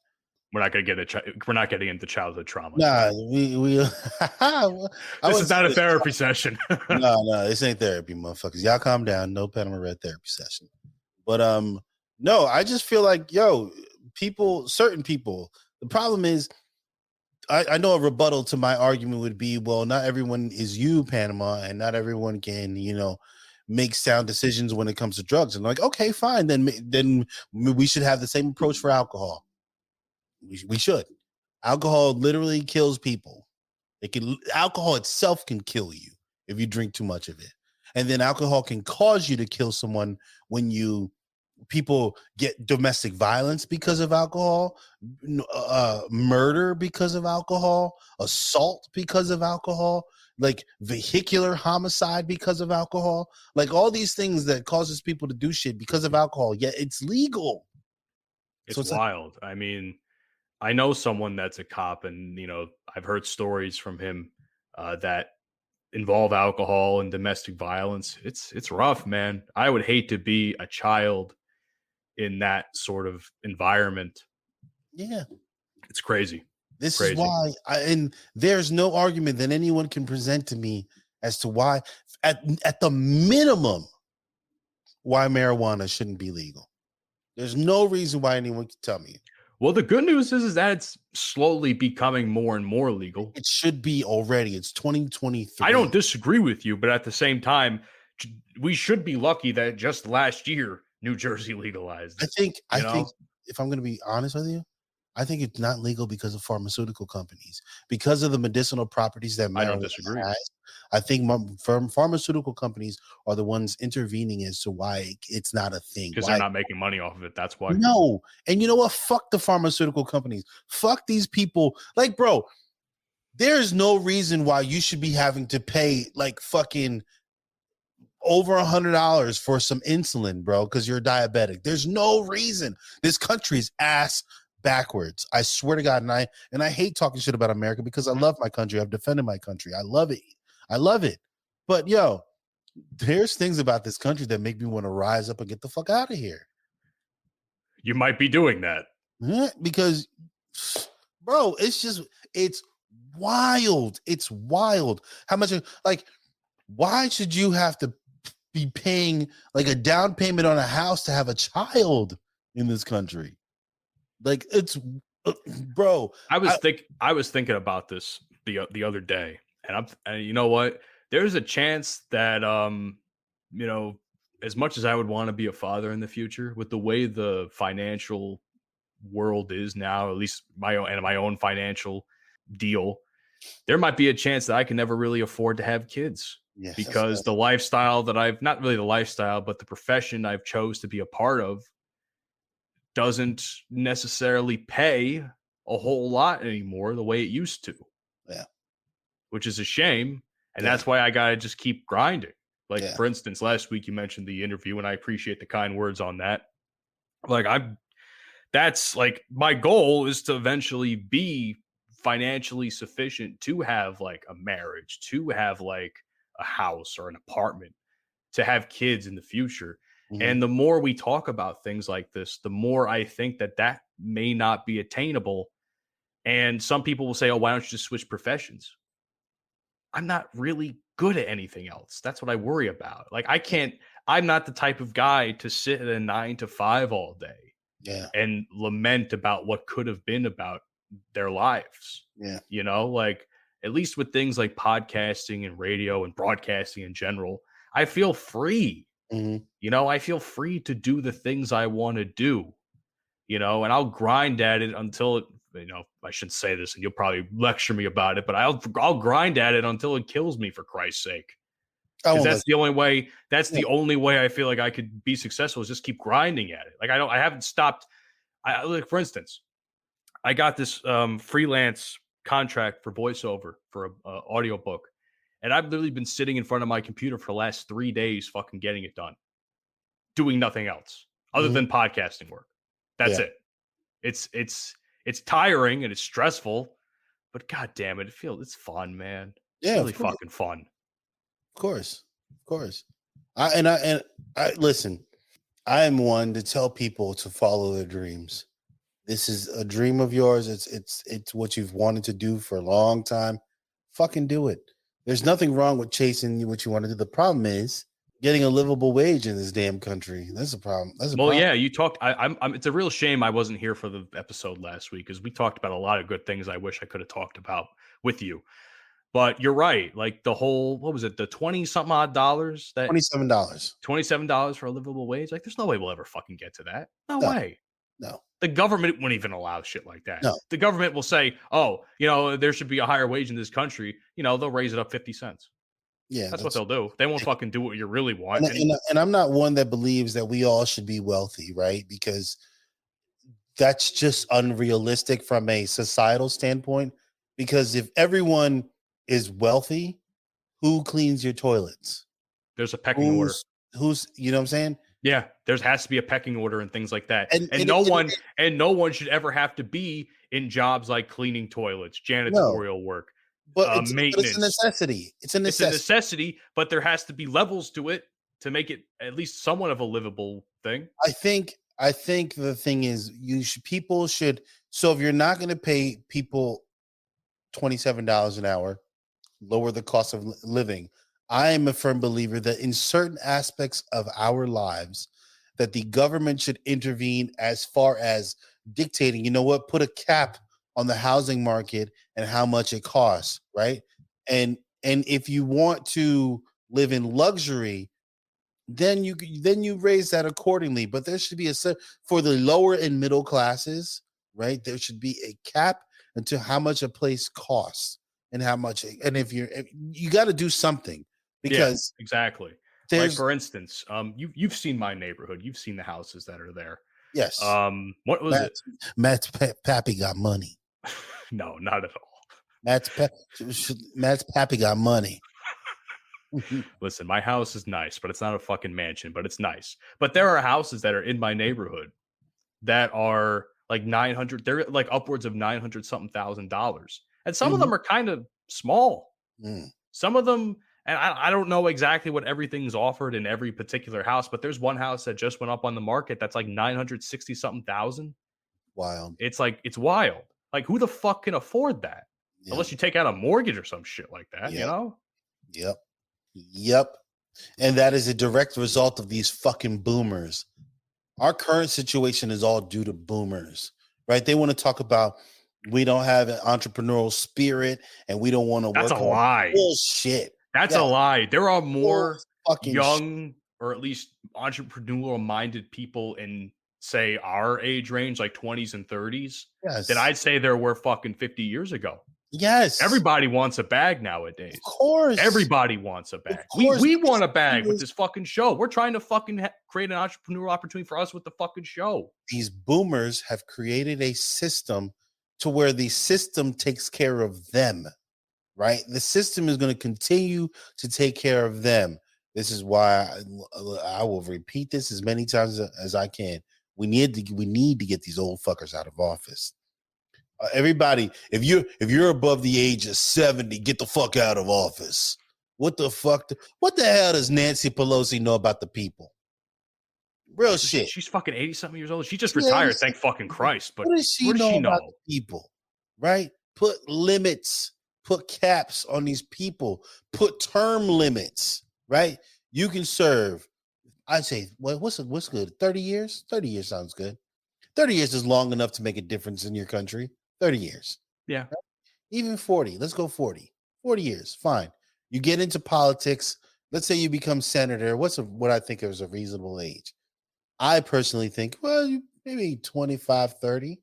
We're not going to we're not getting into childhood trauma. Nah, we this is not a therapy session. No, this ain't therapy, motherfuckers. Y'all calm down. No Panama Red therapy session. But no, I just feel like, certain people. The problem is, I know a rebuttal to my argument would be, well, not everyone is you, Panama, and not everyone can, make sound decisions when it comes to drugs. And like, okay, fine, then we should have the same approach for alcohol. We should. Alcohol literally kills people. Alcohol itself can kill you if you drink too much of it. And then alcohol can cause you to kill someone when people get domestic violence because of alcohol, murder because of alcohol, assault because of alcohol, like vehicular homicide because of alcohol, like all these things that causes people to do shit because of alcohol. Yet it's legal. It's wild. I mean, I know someone that's a cop, and I've heard stories from him that involve alcohol and domestic violence. It's rough, man. I would hate to be a child in that sort of environment. Yeah, it's crazy. This is why, and there's no argument that anyone can present to me as to why, at the minimum, why marijuana shouldn't be legal. There's no reason why anyone can tell me. Well, the good news is that it's slowly becoming more and more legal. It should be already. It's 2023. I don't disagree with you, but at the same time, we should be lucky that just last year New Jersey legalized. I think if I'm going to be honest with you, I think it's not legal because of pharmaceutical companies, because of the medicinal properties that I don't marijuana disagree. has. I think pharmaceutical companies are the ones intervening as to why it's not a thing. Because Why they're not making money off of it. That's why. no. And you know what? Fuck the pharmaceutical companies. Fuck these people. Like, bro, there's no reason why you should be having to pay like fucking over $100 for some insulin, bro, because you're diabetic. There's no reason. This country's ass backwards. I swear to God. And I hate talking shit about America because I love my country. I've defended my country. I love it. I love it. But yo, there's things about this country that make me want to rise up and get the fuck out of here. You might be doing that. Because, bro, it's wild. It's wild. How much, like, why should you have to be paying like a down payment on a house to have a child in this country? Like, it's, bro. I was thinking about this the other day, and you know what? There's a chance that you know, as much as I would want to be a father in the future, with the way the financial world is now, at least my own financial deal, there might be a chance that I can never really afford to have kids. Yes, because the lifestyle that I've not really the lifestyle, but the profession I've chose to be a part of doesn't necessarily pay a whole lot anymore the way it used to. Yeah. Which is a shame. And that's why I got to just keep grinding. Like, for instance, last week you mentioned the interview, and I appreciate the kind words on that. Like, that's like my goal is to eventually be financially sufficient to have like a marriage, to have like a house or an apartment, to have kids in the future. Mm-hmm. And the more we talk about things like this, the more I think that may not be attainable. And some people will say, oh, why don't you just switch professions? I'm not really good at anything else. That's what I worry about. Like, I'm not the type of guy to sit at a 9 to 5 all day and lament about what could have been about their lives. Yeah. You know, like, at least with things like podcasting and radio and broadcasting in general, I feel free. Mm-hmm. You know, I feel free to do the things I want to do, you know, and I'll grind at it until it, you know, I shouldn't say this and you'll probably lecture me about it, but I'll grind at it until it kills me, for Christ's sake. Because that's the only way. That's the only way I feel like I could be successful, is just keep grinding at it. Like, I haven't stopped. Like, for instance, I got this freelance contract for voiceover for a audiobook, and I've literally been sitting in front of my computer for the last 3 days fucking getting it done, doing nothing else other than podcasting work. That's it. It's tiring and it's stressful, but god damn it, it's fun, man. It's really fucking fun. Of course. I listen, I am one to tell people to follow their dreams. This is a dream of yours. It's what you've wanted to do for a long time. Fucking do it. There's nothing wrong with chasing what you want to do. The problem is getting a livable wage in this damn country. That's a problem. Yeah, you talked. I'm. It's a real shame I wasn't here for the episode last week, because we talked about a lot of good things I wish I could have talked about with you. But you're right. Like, the whole, what was it? The $20-something odd dollars, that $27 for a livable wage. Like, there's no way we'll ever fucking get to that. No way. No. The government wouldn't even allow shit like that. No. The government will say, oh, you know, there should be a higher wage in this country. You know, they'll raise it up 50 cents. Yeah. That's what they'll do. They won't fucking do what you really want. And I'm not one that believes that we all should be wealthy, right? Because that's just unrealistic from a societal standpoint. Because if everyone is wealthy, who cleans your toilets? There's a pecking order. Who's, you know what I'm saying? Yeah, there has to be a pecking order and things like that. And no one should ever have to be in jobs like cleaning toilets, janitorial work, maintenance. But it's a necessity. It's a necessity, but there has to be levels to it to make it at least somewhat of a livable thing. I think the thing is, people should. So if you're not going to pay people $27 an hour, lower the cost of living. I am a firm believer that in certain aspects of our lives, that the government should intervene as far as dictating, you know what, put a cap on the housing market and how much it costs, right? And if you want to live in luxury, then you raise that accordingly. But there should be for the lower and middle classes, right? There should be a cap into how much a place costs and how much. And if you got to do something because exactly. Like for instance, you've seen my neighborhood. You've seen the houses that are there. Yes. What was it? Matt's pappy got money. No, not at all. Matt's pappy got money. Listen, my house is nice, but it's not a fucking mansion, but it's nice. But there are houses that are in my neighborhood that are like 900. They're like upwards of 900 something $1,000. And some of them are kind of small. Some of them, and I don't know exactly what everything's offered in every particular house, but there's one house that just went up on the market that's like 960 something thousand. Wild. It's wild. Like, who the fuck can afford that? Yeah. Unless you take out a mortgage or some shit like that, you know? Yep. And that is a direct result of these fucking boomers. Our current situation is all due to boomers, right? They want to talk about we don't have an entrepreneurial spirit and we don't want to work. That's a lie. Bullshit. That's a lie. There are more young or at least entrepreneurial-minded people in, say, our age range, like 20s and 30s, that I'd say there were fucking 50 years ago. Yes. Everybody wants a bag nowadays. Of course. Everybody wants a bag. We want a bag with this fucking show. We're trying to fucking create an entrepreneurial opportunity for us with the fucking show. These boomers have created a system to where the system takes care of them, right? The system is going to continue to take care of them. This is why I will repeat this as many times as I can. We need to get these old fuckers out of office. Everybody, if you're above the age of 70, get the fuck out of office. What the fuck? What the hell does Nancy Pelosi know about the people? Real shit. She's fucking 80-something years old. She just retired, thank fucking Christ. But what does she know about the people? Right? Put limits, put caps on these people, put term limits, right? You can serve, I'd say, what's good? 30 years? 30 years sounds good. 30 years is long enough to make a difference in your country. 30 years. Yeah. Right? Even 40. Let's go 40. 40 years. Fine. You get into politics. Let's say you become senator. What I think is a reasonable age? I personally think, well, maybe 25, 30,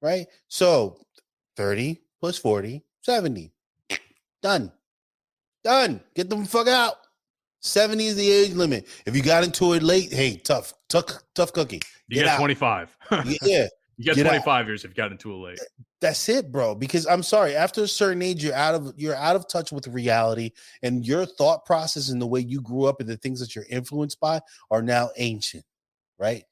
right? So 30 plus 40, 70. Done. Get them fuck out. 70 is the age limit. If you got into it late, hey, tough cookie. You get 25. Yeah. You get 25 years if you got into it late. That's it, bro. Because I'm sorry, after a certain age, you're out of touch with reality, and your thought process and the way you grew up and the things that you're influenced by are now ancient, right?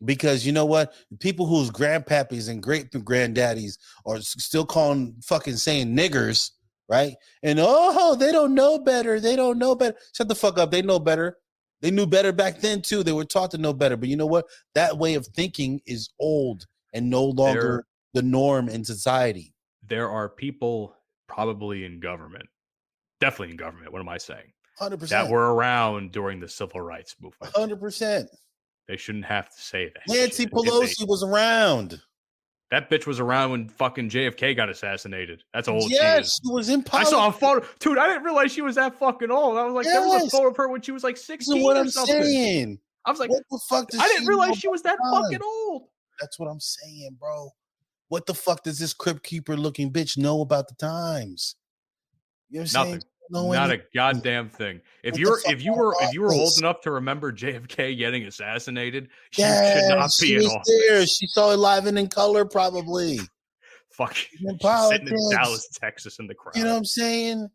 Because you know what? People whose grandpappies and great granddaddies are still fucking saying niggers, right? And they don't know better. They don't know better. Shut the fuck up. They know better. They knew better back then too. They were taught to know better. But you know what? That way of thinking is old and no longer the norm in society. There are people probably in government, definitely in government. What am I saying? 100%. That were around during the civil rights movement. 100%. They shouldn't have to say that. Nancy Pelosi was around. That bitch was around when fucking JFK got assassinated. That's old. Yes, she was in politics. I saw a photo. Dude, I didn't realize she was that fucking old. I was like, there was a photo of her when she was like 16 this is what or I'm something. Saying. I was like, what the fuck does I didn't realize she was that fucking old. That's what I'm saying, bro. What the fuck does this crypt keeper looking bitch know about the times? You know what I'm saying? Not a goddamn thing. If you were old enough to remember JFK getting assassinated, you should not be in office. There. She saw it live and in color, probably. Fuck. She's sitting in Dallas, Texas, in the crowd. You know what I'm saying?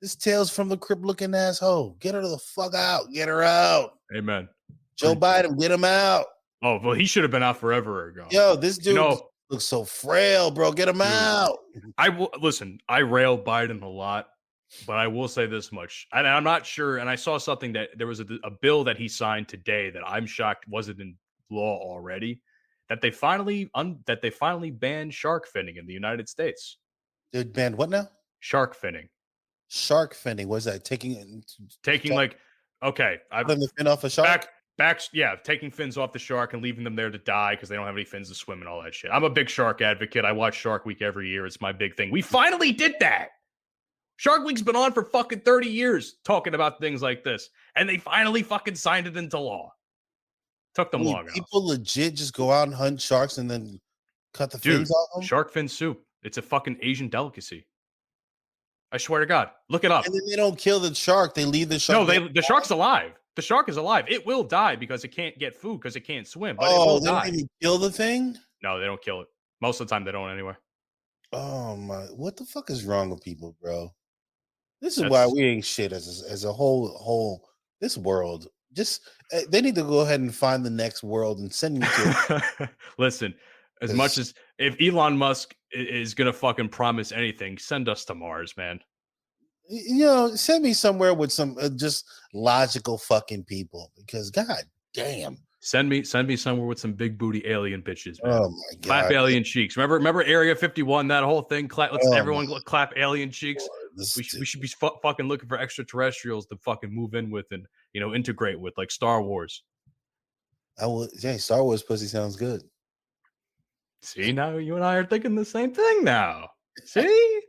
This Tales from the Crypt looking asshole. Get her the fuck out. Get her out. Amen. Joe Biden, get him out. Oh, well, he should have been out forever ago. Yo, this dude looks so frail, bro. Get him out. I rail Biden a lot, but I will say this much. And I'm not sure. And I saw something that there was a bill that he signed today that I'm shocked wasn't in law already. That they finally banned shark finning in the United States. They banned what now? Shark finning. Shark finning. What is that? Taking like, okay, I've the fin off a shark. Taking fins off the shark and leaving them there to die because they don't have any fins to swim and all that shit. I'm a big shark advocate. I watch Shark Week every year. It's my big thing. We finally did that. Shark Week's been on for fucking 30 years talking about things like this, and they finally fucking signed it into law. Took them long enough. People legit just go out and hunt sharks and then Cut the Dude, fins off them? shark fin soup. It's a fucking Asian delicacy. I swear to God. Look it up. And then they don't kill the shark. They leave the shark. No, the shark's alive. The shark is alive. It will die because it can't get food because it can't swim. But it will they die. don't even kill the thing? No, they don't kill it. Most of the time, they don't anyway. Oh my! What the fuck is wrong with people, bro? This is why we ain't shit as a whole this world. Just they need to go ahead and find the next world and send me to. Listen, as much as if Elon Musk is gonna fucking promise anything, send us to Mars, man. You know, send me somewhere with some just logical fucking people because god damn. Send me somewhere with some big booty alien bitches, man. Oh my god. Clap alien cheeks. Remember Area 51, that whole thing? Let's everyone clap alien cheeks. We should be fucking looking for extraterrestrials to fucking move in with and, integrate with, like Star Wars. Star Wars pussy sounds good. See, now you and I are thinking the same thing now. See?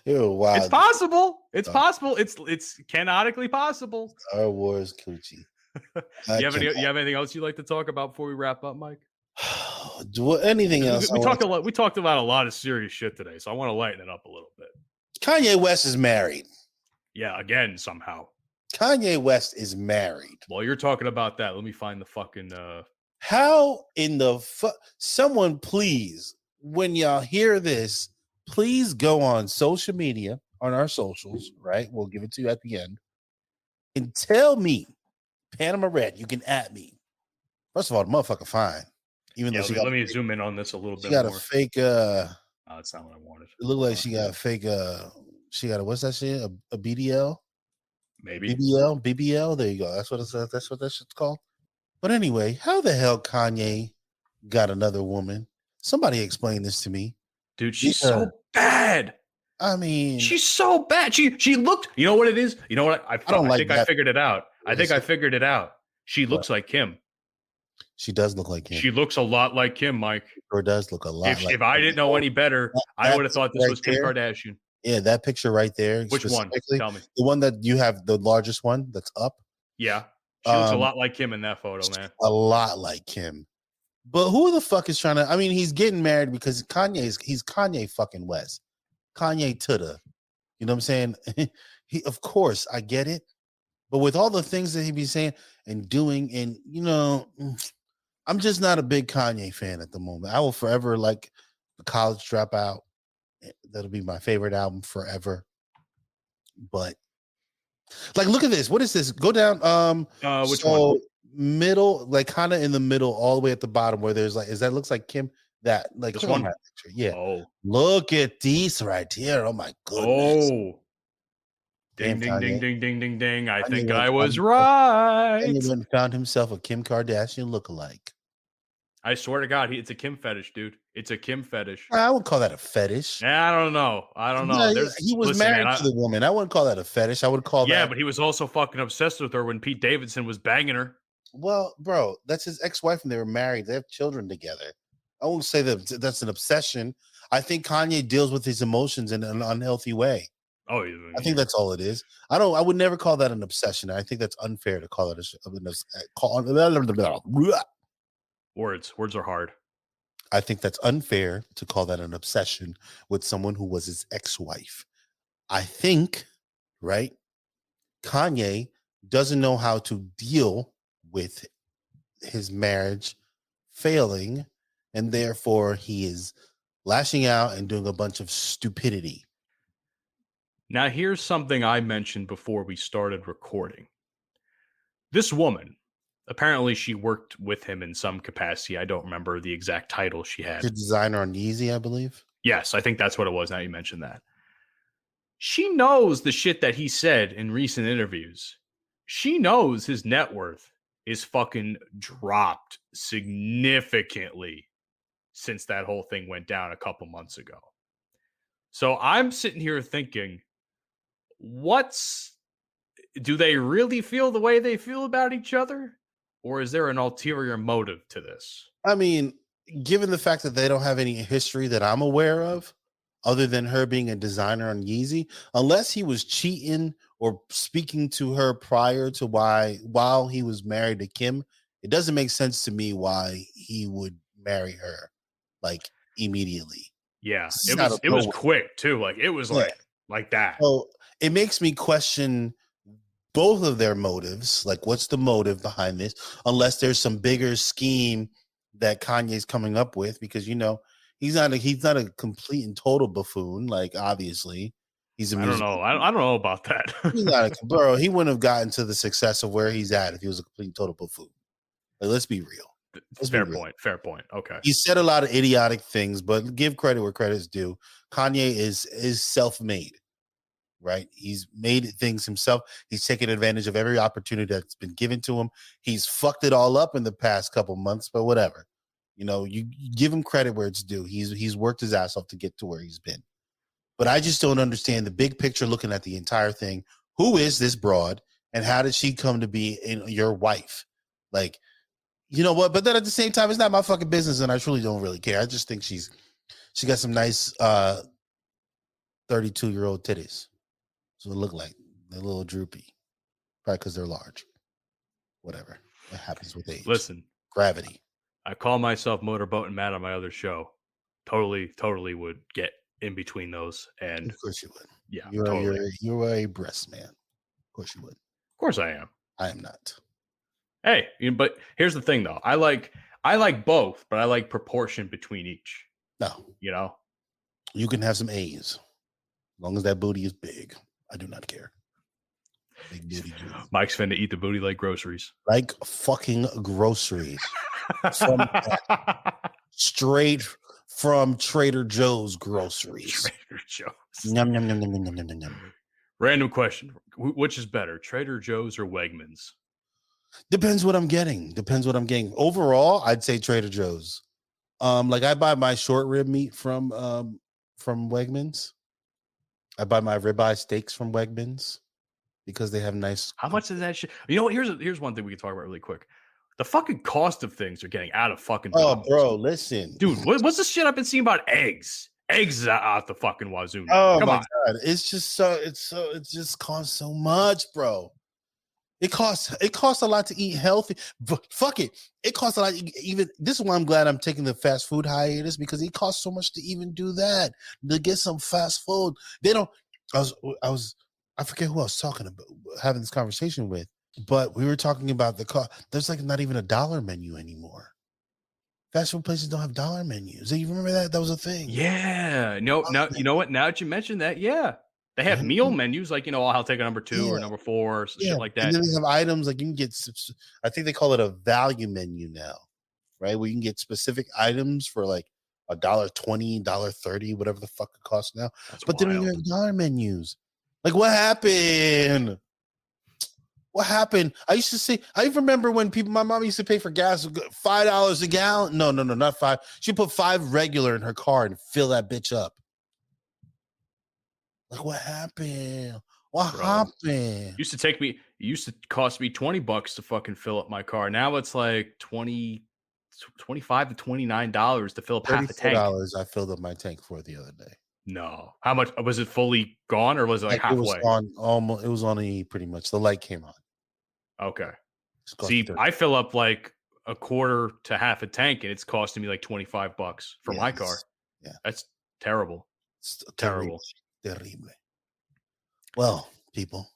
Ew, wow. It's possible. It's possible. It's canonically possible. Star Wars coochie. You have anything else you'd like to talk about before we wrap up, Mike? Anything else? We talked a lot. We talked about a lot of serious shit today, so I want to lighten it up a little bit. Kanye West is married. Yeah, again, somehow. Kanye West is married. While you're talking about that, let me find the fucking. How in the someone please, when y'all hear this, please go on social media, on our socials, right? We'll give it to you at the end, and tell me. Panama Red, you can at me. First of all, the motherfucker fine. Even though let me zoom in on this a little bit. She got more. A fake. That's not what I wanted. It looked like she got a fake. She got what's that shit? A BDL? Maybe BBL. There you go. That's what it's. That's what that shit's called. But anyway, how the hell Kanye got another woman? Somebody explain this to me, dude. She's so bad. I mean, she's so bad. She looked. You know what it is? You know what? I think I figured it out. I figured it out. She looks like Kim. She does look like Kim. She looks a lot like Kim, Mike. Or does look a lot. If I didn't know any better, I would have thought this was Kim Kardashian. Yeah, that picture right there. Which one? Tell me. The one that you have, the largest one that's up. Yeah, she looks a lot like Kim in that photo, man. A lot like Kim. But who the fuck is trying to? I mean, he's getting married because he's Kanye fucking West. Kanye Tuda. You know what I'm saying? Of course, I get it. But with all the things that he be saying and doing, and I'm just not a big Kanye fan at the moment. I will forever like The College Dropout. That'll be my favorite album forever. But like, look at this. What is this? Go down. Which one? Middle, like kind of in the middle, all the way at the bottom, where there's like, looks like Kim. That like this one. Picture. Yeah. Oh, look at these right here. Oh my goodness. Oh. Ding, ding, ding, ding, ding, ding, ding. I think I was right. Anyone found himself a Kim Kardashian lookalike. I swear to God, it's a Kim fetish, dude. It's a Kim fetish. I wouldn't call that a fetish. I don't know. He was married to the woman. I wouldn't call that a fetish. I would call that. Yeah, but he was also fucking obsessed with her when Pete Davidson was banging her. Well, bro, that's his ex-wife and they were married. They have children together. I won't say that that's an obsession. I think Kanye deals with his emotions in an unhealthy way. Oh, I think that's all it is. I would never call that an obsession. I think that's unfair to call it Words are hard. I think that's unfair to call that an obsession with someone who was his ex-wife. I think, right? Kanye doesn't know how to deal with his marriage failing, and therefore he is lashing out and doing a bunch of stupidity. Now, here's something I mentioned before we started recording. This woman, apparently she worked with him in some capacity. I don't remember the exact title she had. The designer on Yeezy, I believe. Yes, I think that's what it was. Now you mentioned that. She knows the shit that he said in recent interviews. She knows his net worth is fucking dropped significantly since that whole thing went down a couple months ago. So I'm sitting here thinking, do they really feel the way they feel about each other? Or is there an ulterior motive to this? I mean, given the fact that they don't have any history that I'm aware of, other than her being a designer on Yeezy, unless he was cheating or speaking to her prior to while he was married to Kim, it doesn't make sense to me why he would marry her. Like, immediately. Yeah, This is it out was of it was nowhere. quick too. Like it was Yeah. like that. So it makes me question both of their motives. Like, what's the motive behind this? Unless there's some bigger scheme that Kanye's coming up with, because he's not a complete and total buffoon. Like, obviously, he's a I don't musical. know. I don't know about that. He's not bro. He wouldn't have gotten to the success of where he's at if he was a complete and total buffoon. Like, let's be real. Fair point. Fair point. Okay. He said a lot of idiotic things, but give credit where credit's due. Kanye is self-made, right? He's made things himself. He's taken advantage of every opportunity that's been given to him. He's fucked it all up in the past couple months, but whatever. You give him credit where it's due. He's worked his ass off to get to where he's been. But I just don't understand the big picture, looking at the entire thing. Who is this broad, and how did she come to be your wife? Like, you know what? But then at the same time, it's not my fucking business, and I truly don't really care. I just think she got some nice 32-year-old titties. So it look like they're a little droopy, probably because they're large. Whatever. It happens with age. Listen, gravity. I call myself Motorboat and Matt on my other show. Totally would get in between those, and Of course you would. Yeah, you are a breast man. Of course you would. Of course I am. I am not. Hey, but here's the thing though. I like both, but I like proportion between each. No. You can have some A's. As long as that booty is big. I do not care. Big booty. Mike's finna eat the booty like groceries. Like fucking groceries. Straight from Trader Joe's groceries. Trader Joe's. Yum, yum, yum, yum, yum, yum, yum, yum. Random question. Which is better, Trader Joe's or Wegmans? Depends what I'm getting. Overall, I'd say Trader Joe's. Like I buy my short rib meat from Wegmans. I buy my ribeye steaks from Wegmans because they have nice. How much is that shit? You know what? Here's one thing we can talk about really quick. The fucking cost of things are getting out of fucking bounds. Oh, bro, listen, dude, what's the shit I've been seeing about eggs? Eggs out the fucking wazoo. Oh my god, it's just it just costs so much, bro. It costs a lot to eat healthy. But fuck it, it costs a lot. Even this is why I'm glad I'm taking the fast food hiatus, because it costs so much to even do that. To get some fast food, they don't. I forget who I was talking about having this conversation with, but we were talking about the cost. There's like not even a dollar menu anymore. Fast food places don't have dollar menus. You remember that? That was a thing. Yeah. No. Now you know what? Now that you mentioned that, yeah. They have meal menus, like, I'll take a number 2 or number 4 or shit like that. And then they have items like you can get, I think they call it a value menu now, right? Where you can get specific items for like $1.20, $1.30, whatever the fuck it costs now. But they don't even have dollar menus. Like, what happened? What happened? I remember when my mom used to pay for gas $5 a gallon. No, not 5. She put 5 regular in her car and fill that bitch up. Like, what happened? What happened? Used to cost me $20 to fucking fill up my car. Now it's like $25 to $29 to fill up half a tank. $34 I filled up my tank for the other day. No. How much was it? Fully gone, or was it like halfway? It was on almost. It was on pretty much. The light came on. Okay. See, I fill up like a quarter to half a tank, and it's costing me like $25 for my car. Yeah, that's terrible. It's terrible. Well, people,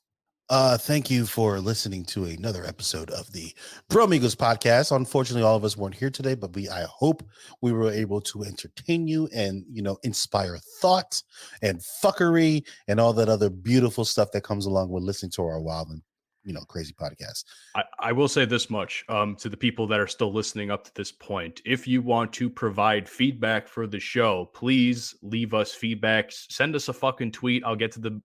thank you for listening to another episode of the Bromigos podcast. Unfortunately, all of us weren't here today, but I hope we were able to entertain you and, inspire thought and fuckery and all that other beautiful stuff that comes along with listening to our wild and, crazy podcast. I will say this much to the people that are still listening up to this point. If you want to provide feedback for the show, please leave us feedback. Send us a fucking tweet. I'll get to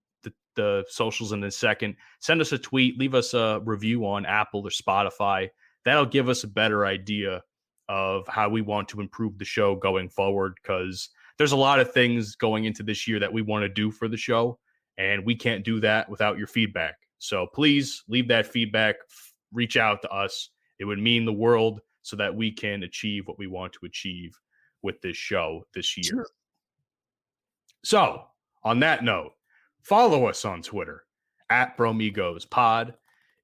the socials in a second. Send us a tweet. Leave us a review on Apple or Spotify. That'll give us a better idea of how we want to improve the show going forward, because there's a lot of things going into this year that we want to do for the show, and we can't do that without your feedback. So please leave that feedback, reach out to us. It would mean the world so that we can achieve what we want to achieve with this show this year. Sure. So on that note, follow us on Twitter at BromigospOd,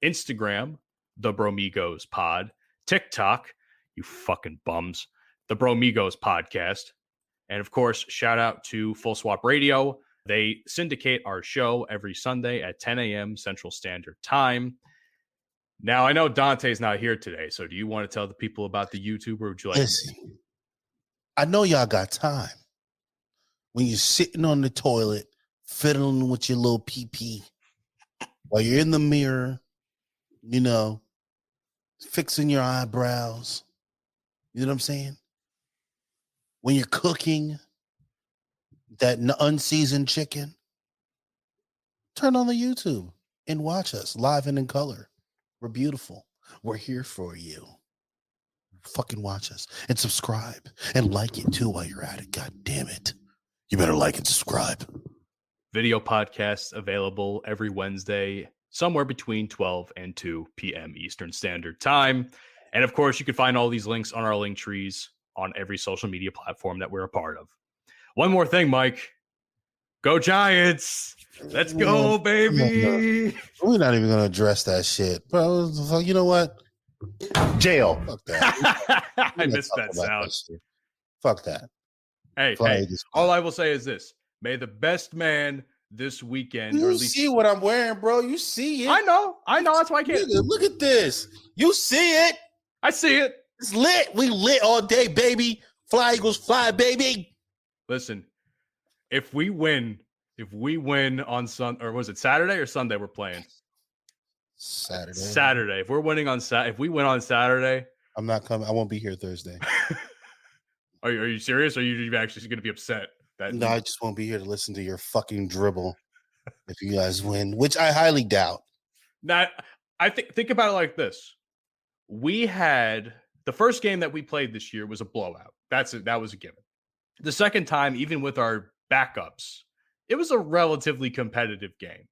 Instagram, The Bromigos Pod, TikTok, you fucking bums, The Bromigos Podcast, And of course, shout out to Full Swap Radio. They syndicate our show every Sunday at 10 a.m. Central Standard Time. Now, I know Dante's not here today, so do you want to tell the people about the YouTube, or would you like Listen, I know y'all got time. When you're sitting on the toilet, fiddling with your little pee-pee, while you're in the mirror, fixing your eyebrows. You know what I'm saying? When you're cooking that unseasoned chicken, turn on the YouTube and watch us live and in color. We're beautiful. We're here for you. Fucking watch us and subscribe and like it too while you're at it. God damn it. You better like and subscribe. Video podcasts available every Wednesday, somewhere between 12 and 2 p.m. Eastern Standard Time. And of course, you can find all these links on our link trees on every social media platform that we're a part of. One more thing, Mike. Go Giants. Let's go, baby. We're not even going to address that shit. Bro, you know what? Jail. Fuck that. I missed that sound. Fuck that. Hey, all I will say is this. May the best man this weekend. You see what I'm wearing, bro. You see it. I know. That's why I can't. Look at this. You see it. I see it. It's lit. We lit all day, baby. Fly Eagles fly, baby. Listen, if we win on or was it Saturday or Sunday we're playing? Saturday. If we're winning on if we win on Saturday, I'm not coming. I won't be here Thursday. Are you serious? Or are you actually going to be upset? No, I just won't be here to listen to your fucking dribble if you guys win, which I highly doubt. Now, I think about it like this. We had the first game that we played this year was a blowout. That was a given. The second time, even with our backups, it was a relatively competitive game.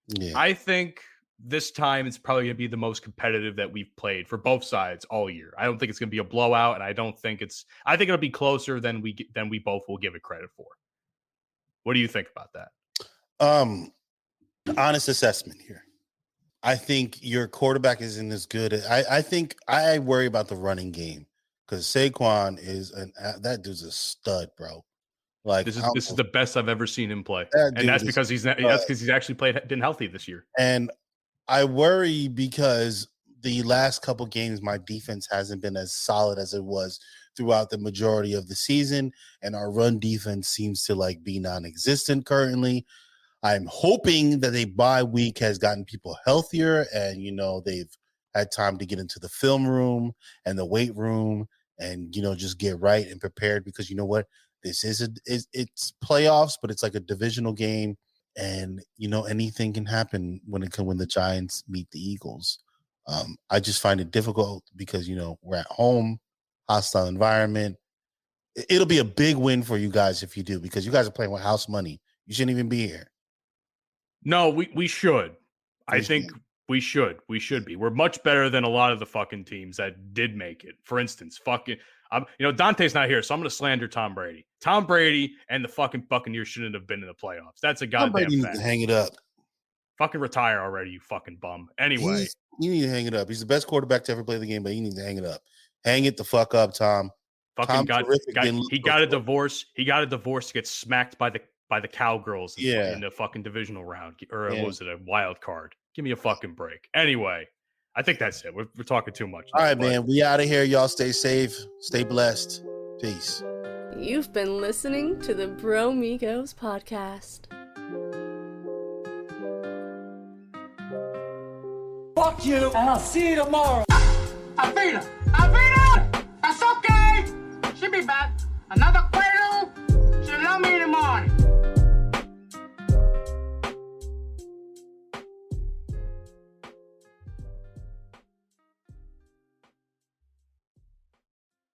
Yeah. I think this time it's probably going to be the most competitive that we've played for both sides all year. I don't think it's going to be a blowout, and I think it'll be closer than we both will give it credit for. What do you think about that? Honest assessment here. I think your quarterback isn't as good. I think I worry about the running game because Saquon that dude's a stud, bro. Like this is the best I've ever seen him play, and that's because he's actually been healthy this year. And I worry because the last couple games, my defense hasn't been as solid as it was throughout the majority of the season, and our run defense seems to be non-existent currently. I'm hoping that a bye week has gotten people healthier, and they've had time to get into the film room and the weight room, and just get right and prepared because you know what, this it's playoffs, but it's like a divisional game. And, anything can happen when the Giants meet the Eagles. I just find it difficult because, we're at home, hostile environment. It'll be a big win for you guys if you do, because you guys are playing with house money. You shouldn't even be here. No, we should. I think we should. We should be. We're much better than a lot of the fucking teams that did make it. For instance, Dante's not here, so I'm going to slander Tom Brady. Tom Brady and the fucking Buccaneers shouldn't have been in the playoffs. That's a goddamn fact. Hang it up. Fucking retire already, you fucking bum. Anyway. You need to hang it up. He's the best quarterback to ever play the game, but you need to hang it up. Hang it the fuck up, Tom. He got a divorce. He got a divorce to get smacked by the Cowgirls in the fucking divisional round. Or was it a wild card? Give me a fucking break. Anyway. I think that's it. We're talking too much. All right, man. We out of here. Y'all stay safe. Stay blessed. Peace. You've been listening to the Bromigos podcast. Fuck you, and I'll see you tomorrow. Avita! That's okay! She'll be back. Another